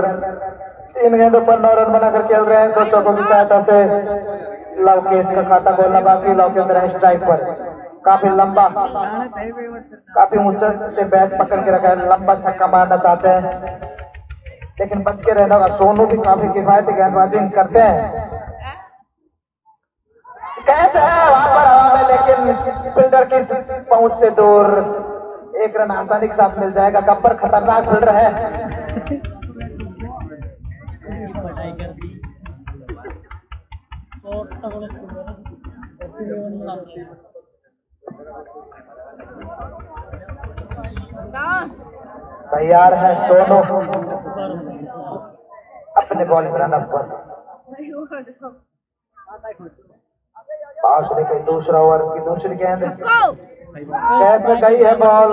3 गेंदों पर 9 रन बनाकर खेल रहे हैं। 2 चौकों की सहायता से लवकेश का खाता खोलना बाकी। लॉ के अंदर है स्ट्राइक पर, काफी लंबा, काफी ऊंचा से बैट पकड़ के रखा है। लंबा छक्का मारना चाहते हैं, लेकिन बच के रहना होगा। सोनू भी काफी किफायती गेंदबाजी करते हैं। कैच है वहां पर हवा में, लेकिन फील्डर की पहुंच से दूर। 1 रन आसानी के साथ मिल जाएगा। गब्बर खतरनाक फील्डर है। तैयार है सोनू अपने बॉलिंग रनअप पर। पास लेकर दूसरा ओवर की दूसरी गेंद कैप में गई है बॉल।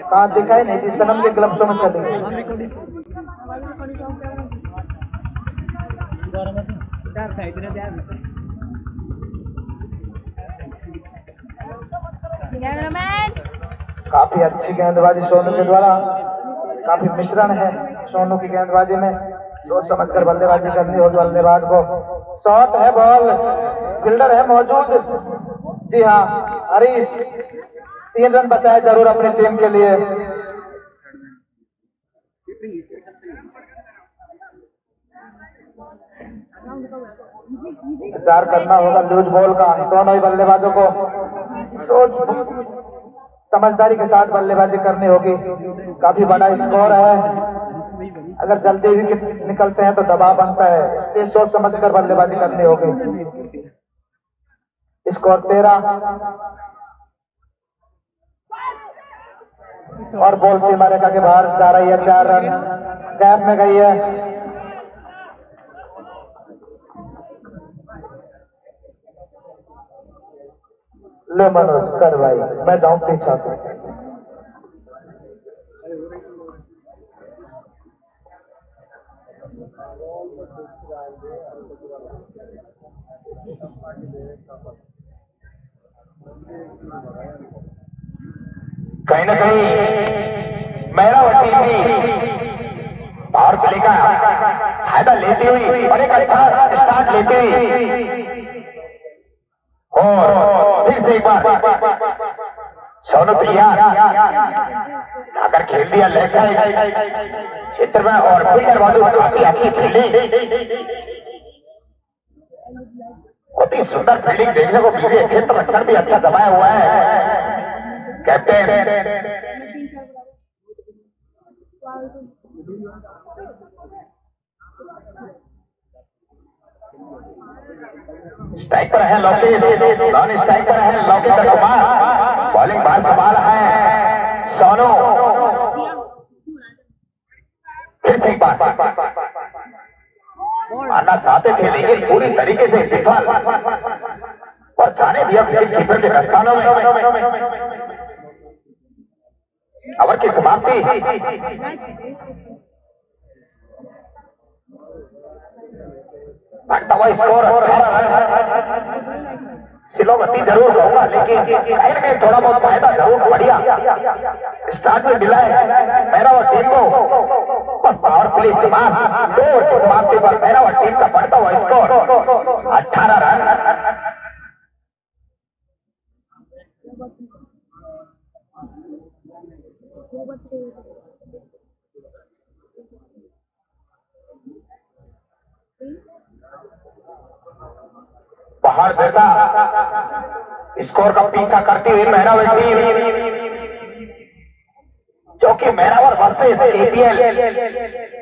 कहाँ दिखाई नहीं थी, सनम के ग्लव्सों में चली गई। काफी अच्छी गेंदबाजी सोनू के द्वारा। काफी मिश्रण है सोनू की गेंदबाजी में। सोच समझकर बल्लेबाजी करनी होगी बल्लेबाज को। शॉट है बॉल, फील्डर है मौजूद। जी हाँ, हरीश 3 रन बचाए जरूर अपनी टीम के लिए। इंतजार करना होगा लूज बॉल का दोनों ही बल्लेबाजों को। सोच समझदारी के साथ बल्लेबाजी करनी होगी। काफी बड़ा स्कोर है, अगर जल्दी विकेट निकलते हैं तो दबाव बनता है, इसलिए सोच समझकर बल्लेबाजी करनी होगी। स्कोर 13 और बॉल सीमा रेखा के बाहर जा रही है। 4 रन गैप में गई है। लो मनोज कर भाई, मैं जाऊं पीछा से। कहीं ना कहीं मेहरावती भी पावर प्ले का फायदा लेती हुई और एक अच्छा स्टार्ट लेते हुई, और फिर से एक बार सोनू तैयार आकर खेल दिया लेग साइड क्षेत्र में, और फील्डर बाजू काफी अच्छी फील्डिंग, बहुत ही सुंदर फील्डिंग देखने को मिल रही है। क्षेत्र रक्षण भी अच्छा जमाया हुआ है कैप्टन। स्ट्राइक पर है लोकेश, नॉन स्ट्राइक पर है लोकेश कुमार। बॉलिंग बाल संभाल है सोनू। फिर से एक बार आना चाहते थे, लेकिन पूरी तरीके से विफल, और जाने दिया विकेट कीपर के दस्तानों में। ओवर की समाप्ति। बढ़ता हुआ स्कोर 18 रन। सिलोवती जरूर कहूंगा, लेकिन कहीं ना कहीं थोड़ा बहुत फायदा जरूर बढ़िया स्टार्ट में मिला है मेरा और टीम को। पावर प्ले समाप्त, 2 ओवर की समाप्ति पर मेरा और टीम का बढ़ता हुआ स्कोर 18 रन। बाहर जैसा स्कोर का पीछा करती हुई मेहरावल टीम, जो कि मेहरावल वर्सेस केपीएल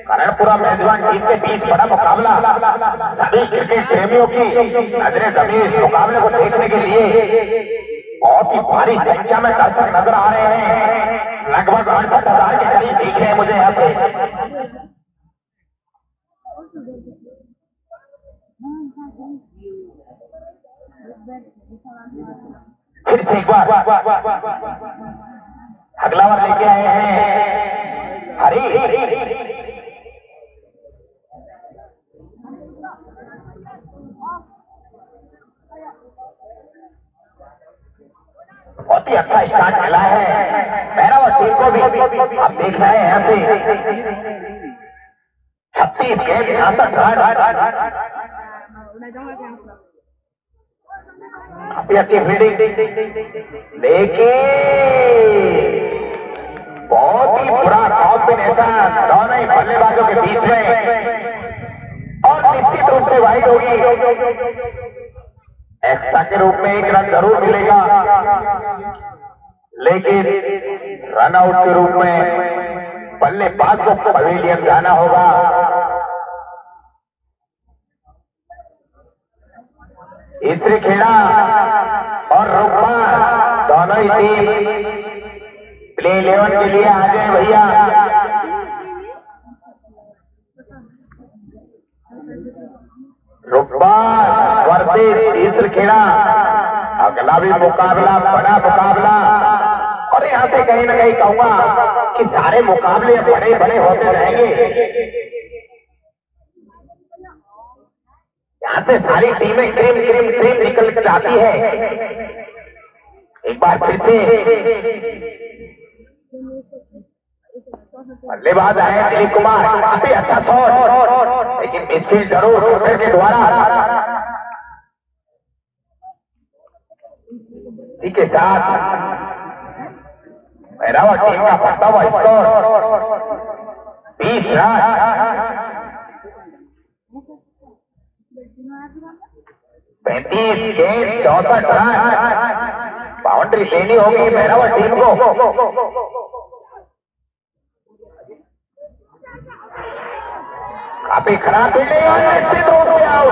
करणपुरा मेजबान टीम के बीच बड़ा मुकाबला। सभी क्रिकेट प्रेमियों की नजरें जमी इस मुकाबले को देखने के लिए बहुत ही भारी संख्या में दर्शक नजर आ रहे हैं। लगभग 68,000 के करीब दिख रहे हैं मुझे यहाँ से। फिर से एक बार अगला ओवर लेके आए हैं हरी। बहुत ही अच्छा स्टार्ट मिला है मेरा और टीम को भी। अब देख रहे हैं ऐसे 36 गेंद 66 रन। काफी अच्छी फील्डिंग, लेकिन बहुत ही बुरा कॉम्बिनेशन दोनों ही बल्लेबाजों के बीच में, और निश्चित रूप से वाइड होगी। एक्स्ट्रा के रूप में 1 रन जरूर मिलेगा, लेकिन रन आउट के रूप में बल्लेबाज को पवेलियन जाना होगा। इसरी खेड़ा और रुकमा दोनों ही टीम प्ले 11 के लिए आ जाए भैया। रुकमा वर्सेस इसरी खेड़ा, अगला भी मुकाबला बड़ा मुकाबला। और यहां से कहीं ना कहीं कहूंगा कि सारे मुकाबले बड़े बड़े होते रहेंगे। यहाँ से सारी टीमें क्रीम निकल कर आती है। एक बार फिर से बल्लेबाज आए दिलीप कुमार, काफी अच्छा शॉट, लेकिन मिसफील्ड जरूर के द्वारा। इसी के साथ मेहरावल टीम का बढ़ता हुआ स्कोर 20 रन। 35 गेंद 64 रन। बाउंड्री लेनी होगी मेहरावल टीम को। काफी खराब फील्डिंग और निश्चित रूप से आउट।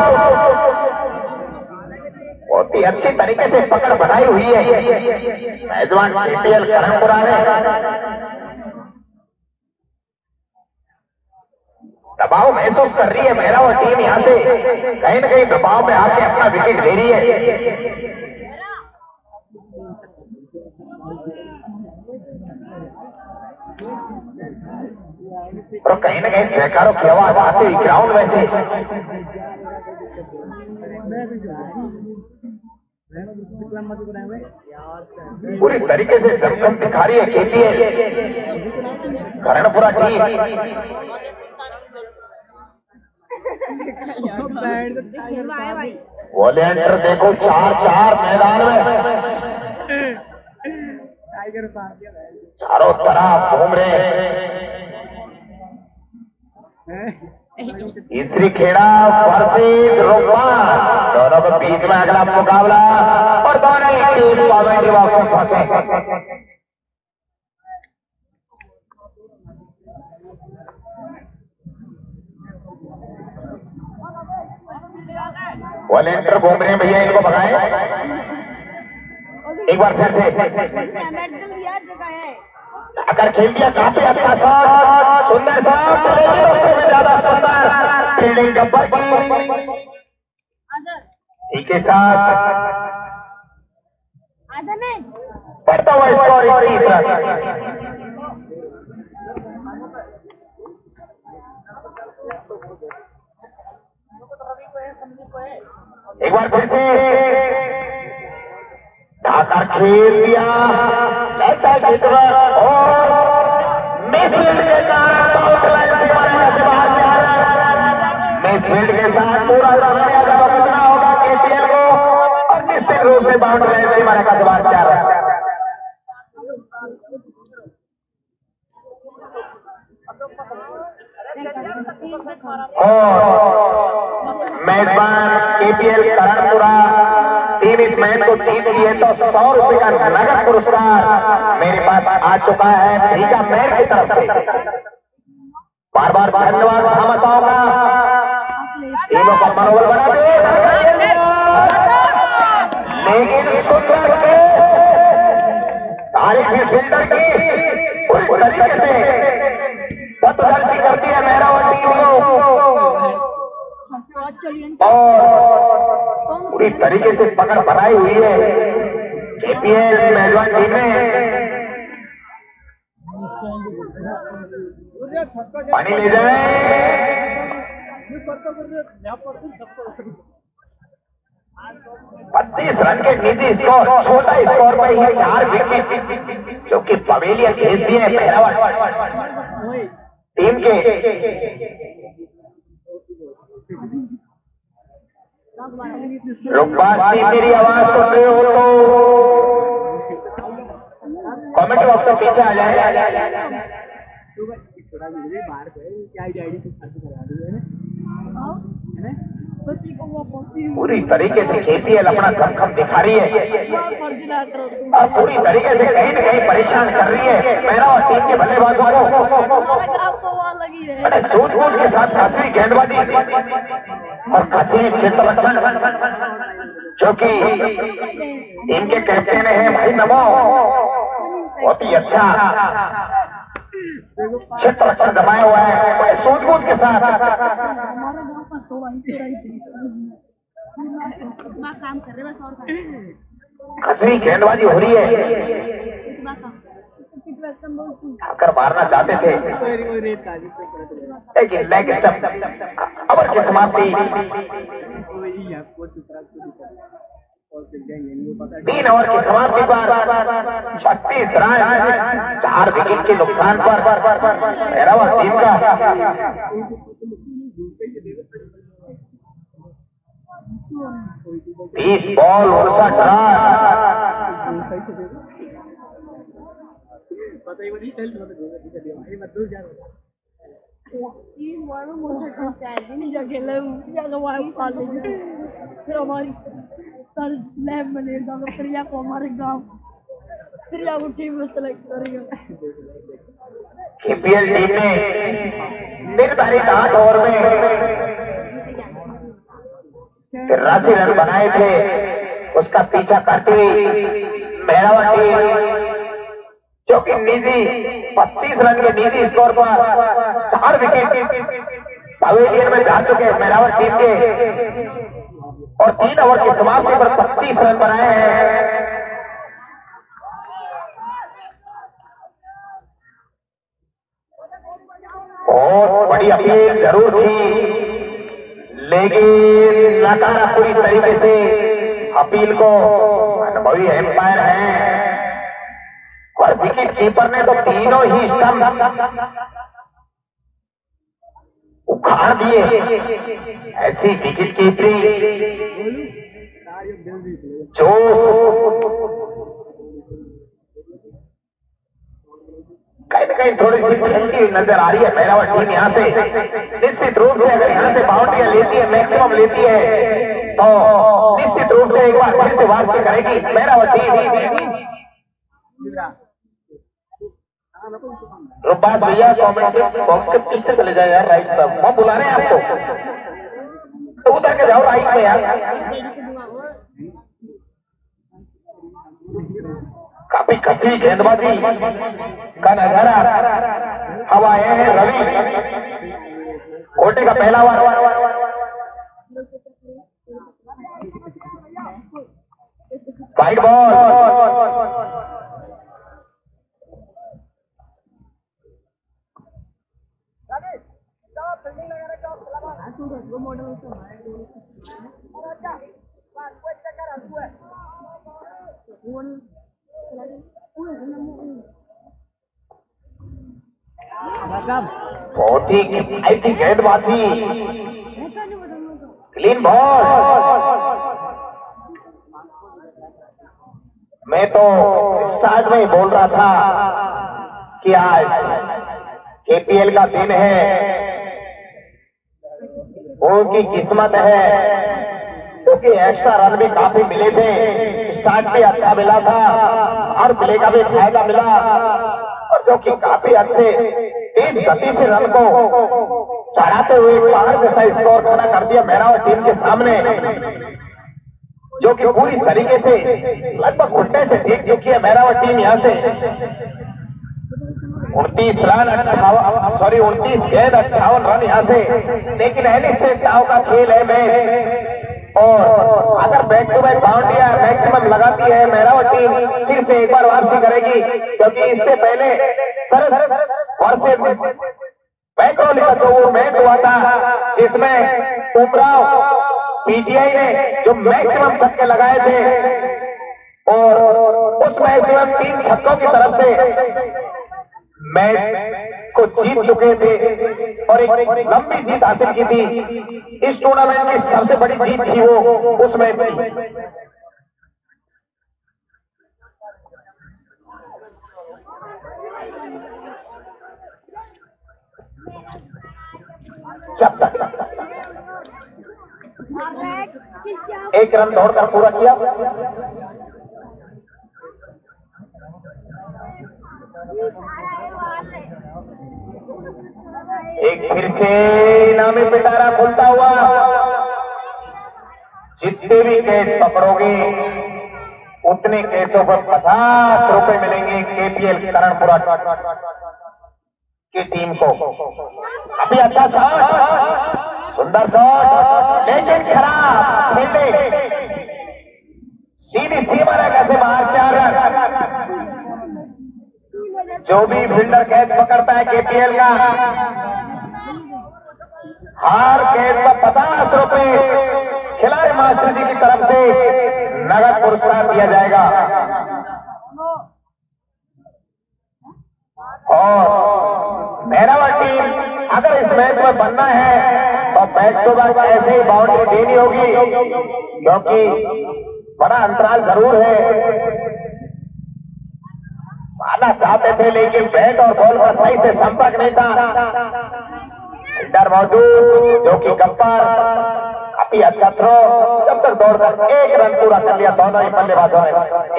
बहुत ही अच्छी तरीके से पकड़ बनाई हुई है मेजबान केपीएल करणपुरा ने। दबाव महसूस कर रही है मेहरावल टीम, यहां से कहीं ना कहीं दबाव में आके अपना विकेट ले रही है। और कहीं ना कहीं जयकारों की आवाज आती हुई ग्राउंड में से पूरी तरीके से जमकर दिखा रही है केपीएल करणपुरा टीम। वॉलेंटियर देखो 4-4 मैदान में, चारों तरफ घूम रहे हैं। तीसरी खेड़ा वर्सेस रुकमान, दोनों के बीच में अगला मुकाबला और दोनों ही टीम कॉमेंट्री बॉक्स में पहुंचे। वॉलेंटियर घूम रहे हैं भैया, इनको भगाएं। एक बार फिर से अगर खेल दिया, काफी अच्छा शॉट, सुंदर शॉट, उससे भी ज्यादा सुंदर फील्डिंग गब्बर की। इसी के साथ बढ़ता हुआ स्कोर 21 रन। बार फिर से ढाकर खेल दिया लेग साइड की तरफ और मिसफील्ड के कारण बाउंड लाइन से मारेगा से बाहर जा रहा है। मिसफील्ड के साथ पूरा कामयाब भुगतना होगा केपीएल को और निश्चित रूप से बाउंड लाइन से मारेगा से बाहर जा रहा है। और मेजबान केपीएल करणपुरा टीम इस मैच को जीत लिए तो 100 रुपए का नगद पुरस्कार मेरे पास आ चुका है भीगा मेयर की तरफ से। बार बार धन्यवाद भामाशाहों का, टीमों का मनोबल बना दे, लेकिन सुंदर के तारीख इस फील्डर की पूरी तरीके से पथदर्शी करती है मेहरावल टीम को और पूरी तरीके से पकड़ बनाई हुई है केपीएल मेजबान टीम ने। पानी ले जाए 25 रन के निजी स्कोर, छोटा स्कोर पर ही 4 विकेट जो कि पवेलियन भेज दिए मेहरावल टीम के। रुकबाज टीम मेरी आवाज सुन रहे हो तो कमेंट बॉक्स में पीछे आ जाए। पूरी तरीके से केपीएल अपना दमखम दिखा रही है और पूरी तरीके से कहीं न कहीं परेशान कर रही है मेहरावल टीम के बल्लेबाजों को। बड़े सूझबूझ के साथ कसरी गेंदबाजी और कसरी क्षेत्र रक्षण जो कि इनके कैप्टन है भाई नमो, बहुत ही अच्छा क्षेत्र रक्षण जमाया हुआ है बड़े सूझबूझ के साथ। कसरी गेंदबाजी हो रही है, आकर मारना चाहते थे लेकिन लेग स्टंप ओवर की समाप्ति। 3 ओवर की समाप्ति पर 25 रन 4 विकेट के नुकसान पर मेहरावल टीम का 20 बॉल 59 फिर हमारी सर लैब मैनेजर प्रिया को हमारे गांव प्रिया को टीम में सेलेक्ट करेगा। केपीएल टीम ने निर्धारित 8 ओवर में 83 रन बनाए थे, उसका पीछा करती हुई मेहरावल टीम जो कि निजी 25 रन के निजी स्कोर पर 4 विकेट पवेलियन में जा चुके मेहरावल टीम के और 3 ओवर की समाप्ति पर 25 रन बनाए हैं। बहुत बड़ी अपील जरूर थी लेकिन नकारा पूरी तरीके से अपील को। अनुभवी एम्पायर हैं और विकेट कीपर ने तो तीनों ही स्टंप उखाड़ दिए। ऐसी विकेट कीपरिंग जो कहीं न कहीं थोड़ी सी ठंडी नजर आ रही है मेहरावल टीम यहाँ से। निश्चित रूप से अगर यहाँ से बाउंड्रियां लेती है, मैक्सिमम लेती है तो निश्चित रूप से एक बार फिर से वापसी करेगी मेहरावल टीम। रुबास भैया कमेंट बॉक्स के पीछे चले जाए यार, राइट तरफ वो बुला रहे हैं आपको तो उधर के जाओ राइट में यार। काफी कच्ची गेंदबाजी का नजारा। अब आए हैं रवि, कोटे का पहला ओवर। वाइड बॉल बहुत ही किफायती गेंदबाजी, क्लीन बॉल। मैं तो स्टार्ट में ही बोल रहा था कि आज केपीएल का दिन है, उनकी किस्मत है, क्योंकि एक्स्ट्रा रन भी काफी मिले थे, स्टार्ट भी अच्छा मिला था और प्ले का भी फायदा मिला, और जो कि काफी अच्छे तेज गति से रन को चढ़ाते हुए पहाड़ जैसा स्कोर खड़ा कर दिया मेहरावट टीम के सामने, जो कि पूरी तरीके से लगभग घुटने से ठीक चुकी है मेहरावट टीम। यहां से 29 रन 29 गेंद 58 रन यहां से, लेकिन एनी से टाव का खेल है मैच, और अगर बैक टू बैक बाउंड्रियां मैक्सिमम लगाती है मेहरावट टीम, फिर से एक बार वापसी करेगी, क्योंकि इससे पहले सरस वर्सेस बैंकरोली का जो वो मैच हुआ था जिसमें उमराव पीटीआई ने जो मैक्सिमम छक्के लगाए थे, और उस मैच में 3 छक्कों की तरफ से मैच को जीत चुके थे और एक लंबी जीत हासिल की थी। इस टूर्नामेंट की सबसे बड़ी जीत थी वो उस मैच की। जब तक 1 रन दौड़कर पूरा किया, एक फिर से इनामी पिटारा खुलता हुआ। जितने भी कैच पकड़ोगे उतने कैचों पर 50 रुपए मिलेंगे केपीएल करणपुरा की टीम को। अभी अच्छा शॉट, सुंदर शॉट, लेकिन खराब फील्डिंग, सीधी सीमा रेखा से बाहर 4 रन। जो भी फील्डर कैच पकड़ता है केपीएल का, हर कैच पर 50 रुपए खिलाड़ी मास्टर जी की तरफ से नगद पुरस्कार दिया जाएगा। और मेहरावट टीम अगर इस मैच में बनना है तो बैक टू बैक ऐसे ही बाउंड्री देनी होगी, क्योंकि बड़ा अंतराल जरूर है। आना चाहते थे लेकिन बैट और बॉल का सही से संपर्क नहीं था। फील्डर मौजूद जो कि गब्बर, काफी अच्छा थ्रो, जब तक दौड़कर 1 रन पूरा कर लिया दोनों ही बल्लेबाजों ने।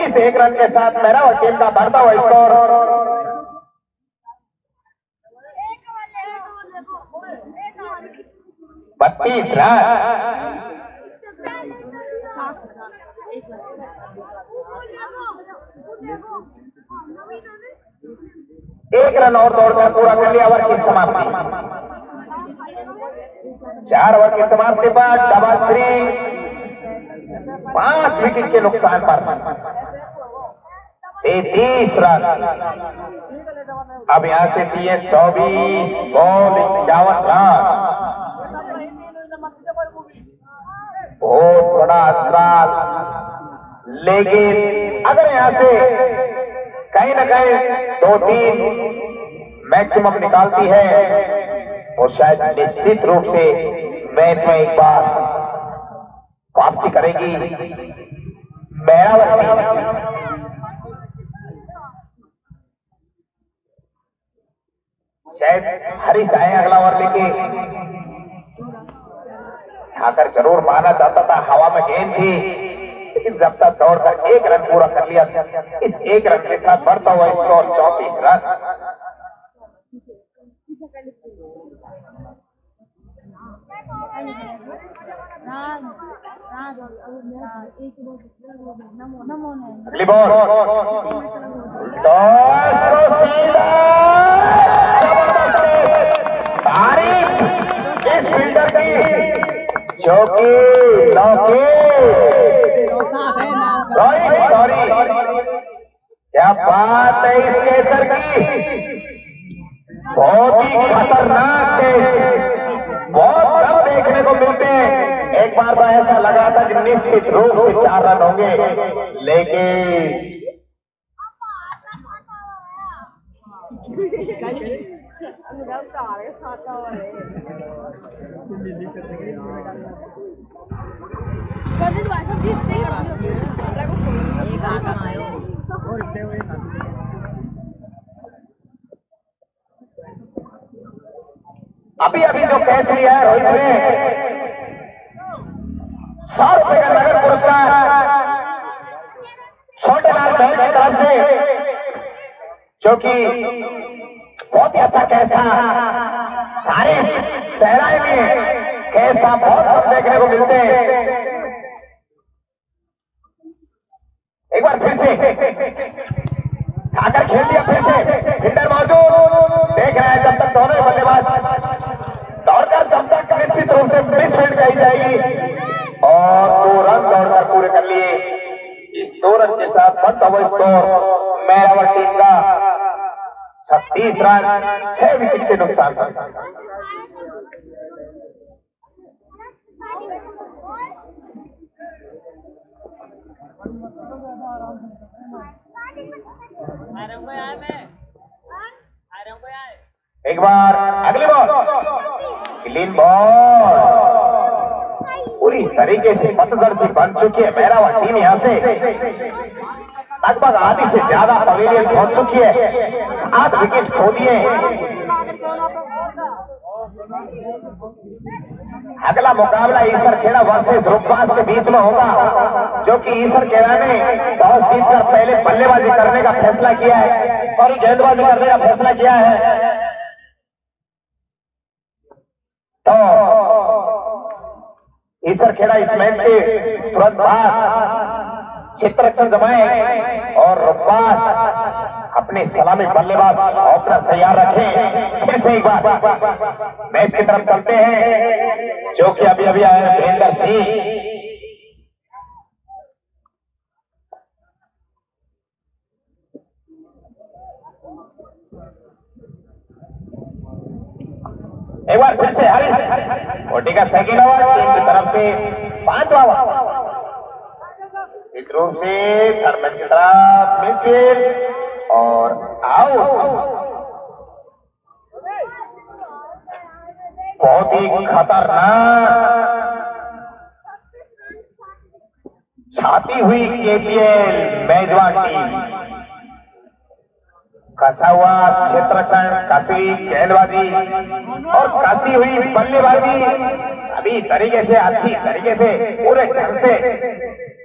इस 1 रन के साथ मेहरावट टीम का बढ़ता हुआ स्कोर 32 रन। 1 रन और दौड़कर पूरा कर लिया ओवर की समाप्ति। 4 ओवर की समाप्ति पर डबल 3, 5 विकेट के नुकसान पर 33 रन। अब यहां से चाहिए 24 बॉल 51 रन। बहुत बड़ा अंतराल, लेकिन अगर यहां से कहीं ना कहीं 2-3 मैक्सिमम निकालती है तो शायद निश्चित रूप से मैच में एक बार वापसी करेगी मेहरावट टीम। शायद हरीश आए अगला ओवर लेके, ठाकर जरूर मारना चाहता था, हवा में गेंद थी, लेकिन जब तक दौड़कर 1 रन पूरा कर लिया, इस 1 रन के साथ बढ़ता हुआ स्कोर 34 रन। अगली बॉल टॉस को सीधा, जबरदस्त तारीफ इस फील्डर की, जो कि सॉरी क्या बात है इस कैचर की, बहुत ही खतरनाक कैच, बहुत कम देखने को मिलते हैं। एक बार तो ऐसा लगा था कि निश्चित रूप से 4 रन होंगे, लेकिन अभी अभी जो कैच लिया है रोहित ने, 100 रुपए का नगद पुरस्कार छोटे लाल बहन की तरफ से, जो कि बहुत ही अच्छा कैच था। तारीफ सहराए में कैच था, बहुत कम देखने को मिलते हैं। एक बार फिर से ठाकर खेल दिया, फिर से फिल्डर मौजूद, देख रहे हैं जब तक दोनों बल्लेबाज दौड़कर, जब तक निश्चित रूप से मिसफील्ड कही जाएगी, और 2 रन दौड़कर पूरे कर लिए। इस 2 रन के साथ बंद हुआ स्कोर मेरावत टीम का 36 रन 6 विकेट के नुकसान पर। एक बार अगली बॉल, क्लीन बॉल, पूरी तरीके से पतदर्जी बन चुकी है मेरावत टीम। यहां से लगभग आधी से ज्यादा पवेलियन पहुंच चुकी है, 8 विकेट खो दिए। अगला मुकाबला ईसर खेड़ा वर्सेस रूपबाज के बीच में होगा, जो कि ईसर खेड़ा ने टॉस जीतकर पहले बल्लेबाजी करने का फैसला किया है, और गेंदबाजी करने का फैसला किया है। तो ईसर खेड़ा इस मैच के तुरंत बाद चित्रक्षण जमाए, और रूपबाज अपने सलामी बल्लेबाज ओपनर तैयार रखें। फिर से एक बार मैच की तरफ चलते हैं, जो कि अभी अभी आए वीरेंद्र सिंह। एक बार फिर से हरीश, ओटी का सेकेंड ओवर, टीम की तरफ से 5वां ओवर। एक रूप से थर्मन की तरफ मिसफील्ड और आउट। बहुत ही खतरनाक छाती हुई केपीएल मेजबान टीम, कसा हुआ क्षेत्रक्षण, कसी हुई गेंदबाजी और कसी हुई बल्लेबाजी, सभी तरीके से अच्छी तरीके से पूरे ढंग से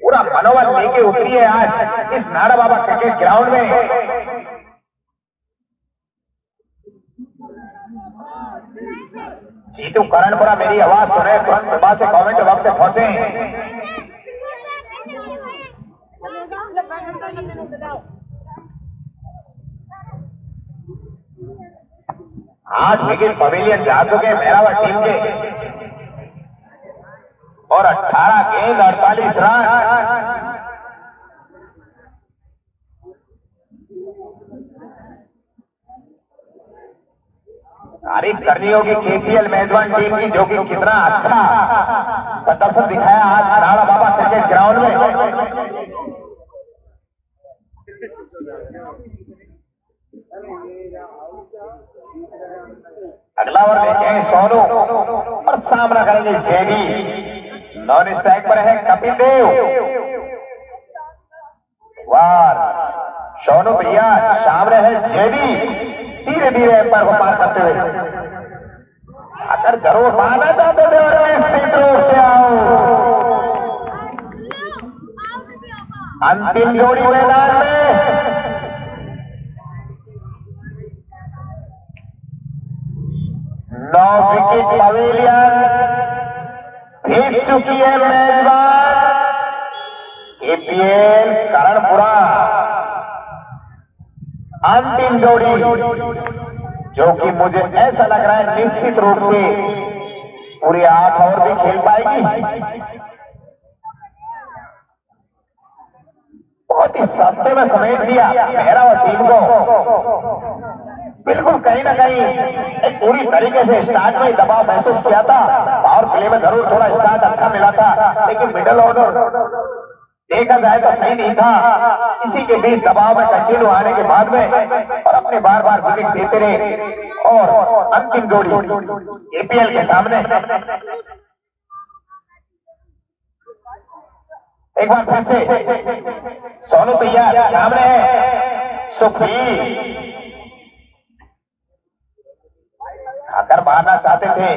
पूरा मनोबल लेके उतरी है आज इस नाड़ा बाबा क्रिकेट ग्राउंड में। जीतू करणपुरा मेरी आवाज सुने, तुरंत कृपा से कमेंट बॉक्स से पहुंचे। 8 विकेट पवेलियन जा चुके मेरावत टीम के, और 18 गेंद 48 रन। तारीफ करनी होगी केपीएल मेजबान टीम की, जो कि कितना अच्छा प्रदर्शन दिखाया आज नाड़ा बाबा क्रिकेट ग्राउंड में। अगला ओवर लेके हैं सोनू, और सामना करेंगे जेडी। नॉन स्ट्राइक पर है कपिल देव। वार सोनू भैया, सामने है जेडी। धीरे धीरे एम्पायर को पार करते हुए, अगर जरूर पाना चाहते थे और निश्चित रूप से आओ। अंतिम जोड़ी मैदान में 9 विकेट पवेलियन भेज चुकी है मेजबान केपीएल करणपुरा। अंतिम जोड़ी, जो कि मुझे ऐसा लग रहा है निश्चित रूप से पूरे 8 ओवर भी खेल पाएगी। बहुत ही सस्ते में समेट दिया मेरावत टीम को। बिल्कुल कहीं ना कहीं एक पूरी तरीके से स्टार्ट में दबाव महसूस किया था। पावर प्ले में जरूर थोड़ा स्टार्ट अच्छा मिला था, लेकिन मिडल ऑर्डर देखा जाए तो सही नहीं था। इसी के बीच दबाव में कंटिन्यू आने के बाद में और अपने बार बार विकेट देते रहे और अंतिम जोड़ी एपीएल के सामने एक बार फिर से सोनू तैयार, सामने है सुखबीर, अगर मारना चाहते थे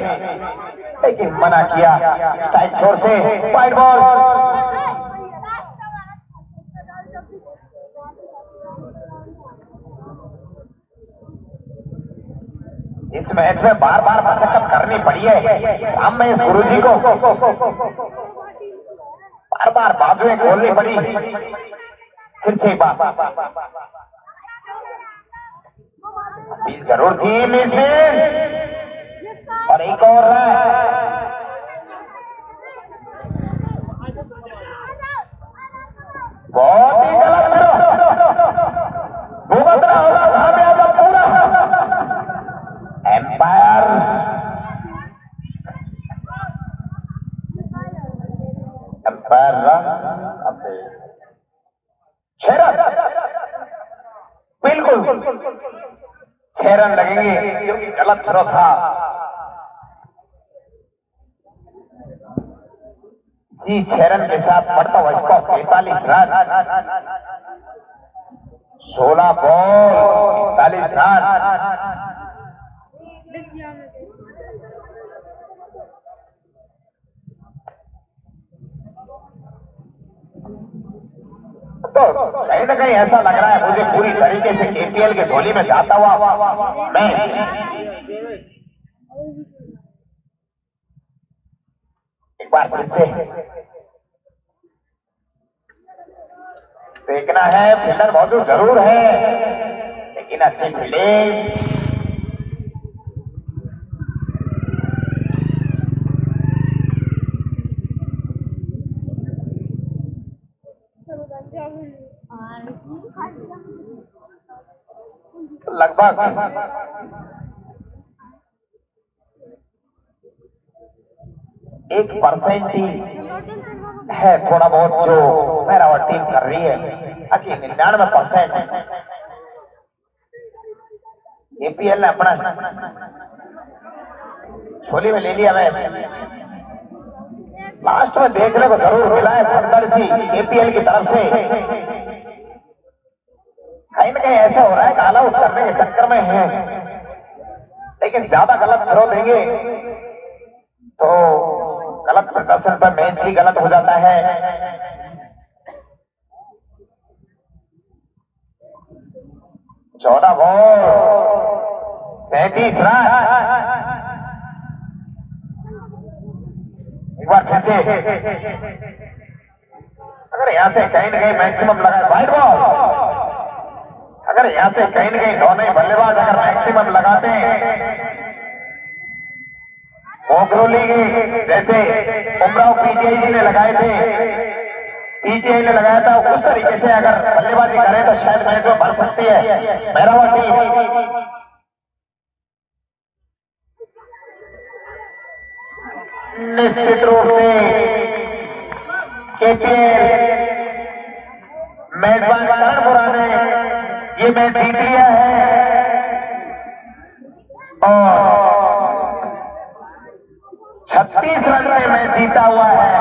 लेकिन मना किया। स्ट्राइक छोर से वाइड बॉल। इस मैच में बार बार मशक्कत करनी पड़ी है हम में इस गुरुजी को, बार बार बाजुएं खोलनी पड़ी। फिर से बात अपील जरूर थी मिस और एक और बहुत ही गलत भुगतना होगा कामयाब पूरा एम्पायर। एम्पायर छह रन, बिल्कुल 6 रन लगेंगे क्योंकि गलत थ्रो था। जी 6 रन के साथ बढ़ता हुआ स्कोर 43 रन, 16 बॉल 43 रन। तो कहीं ना कहीं ऐसा लग रहा है मुझे पूरी तरीके से केपीएल के झोली में जाता हुआ मैच। एक बार फिर से देखना है, फील्डर मौजूद जरूर है लेकिन अच्छी फील्डिंग। लगभग 1% ही है थोड़ा बहुत जो मेरा टीम कर रही है, बाकी 99% एपीएल ने अपना झोली में ले लिया मैच। लास्ट में देखने को जरूर मिला है भगदड़ सी एपीएल की तरफ से। कहीं ना कहीं ऐसा हो रहा है ऑल आउट करने के चक्कर में है, लेकिन ज्यादा गलत थ्रो देंगे तो गलत प्रदर्शन पर मैच भी गलत हो जाता है। चौदह बॉल 37 रन। एक बार फिर से अगर यहां से कहीं ना कहीं मैक्सिमम लगाए वाइड बॉल, अगर यहां से कहीं ना कहीं दोनों ही बल्लेबाज अगर मैक्सिमम लगाते हैं मोगरोली जैसे उमराव पीटीआई जी ने लगाए थे, पीटीआई ने लगाया था, उस तरीके से अगर बल्लेबाजी करें तो शायद मैच में बढ़ सकती है मेहरावा टीम। निश्चित रूप से केपीएल मेजबान करणपुरा ने ये मैच जीत लिया है और 36 रन से मैच जीता हुआ है।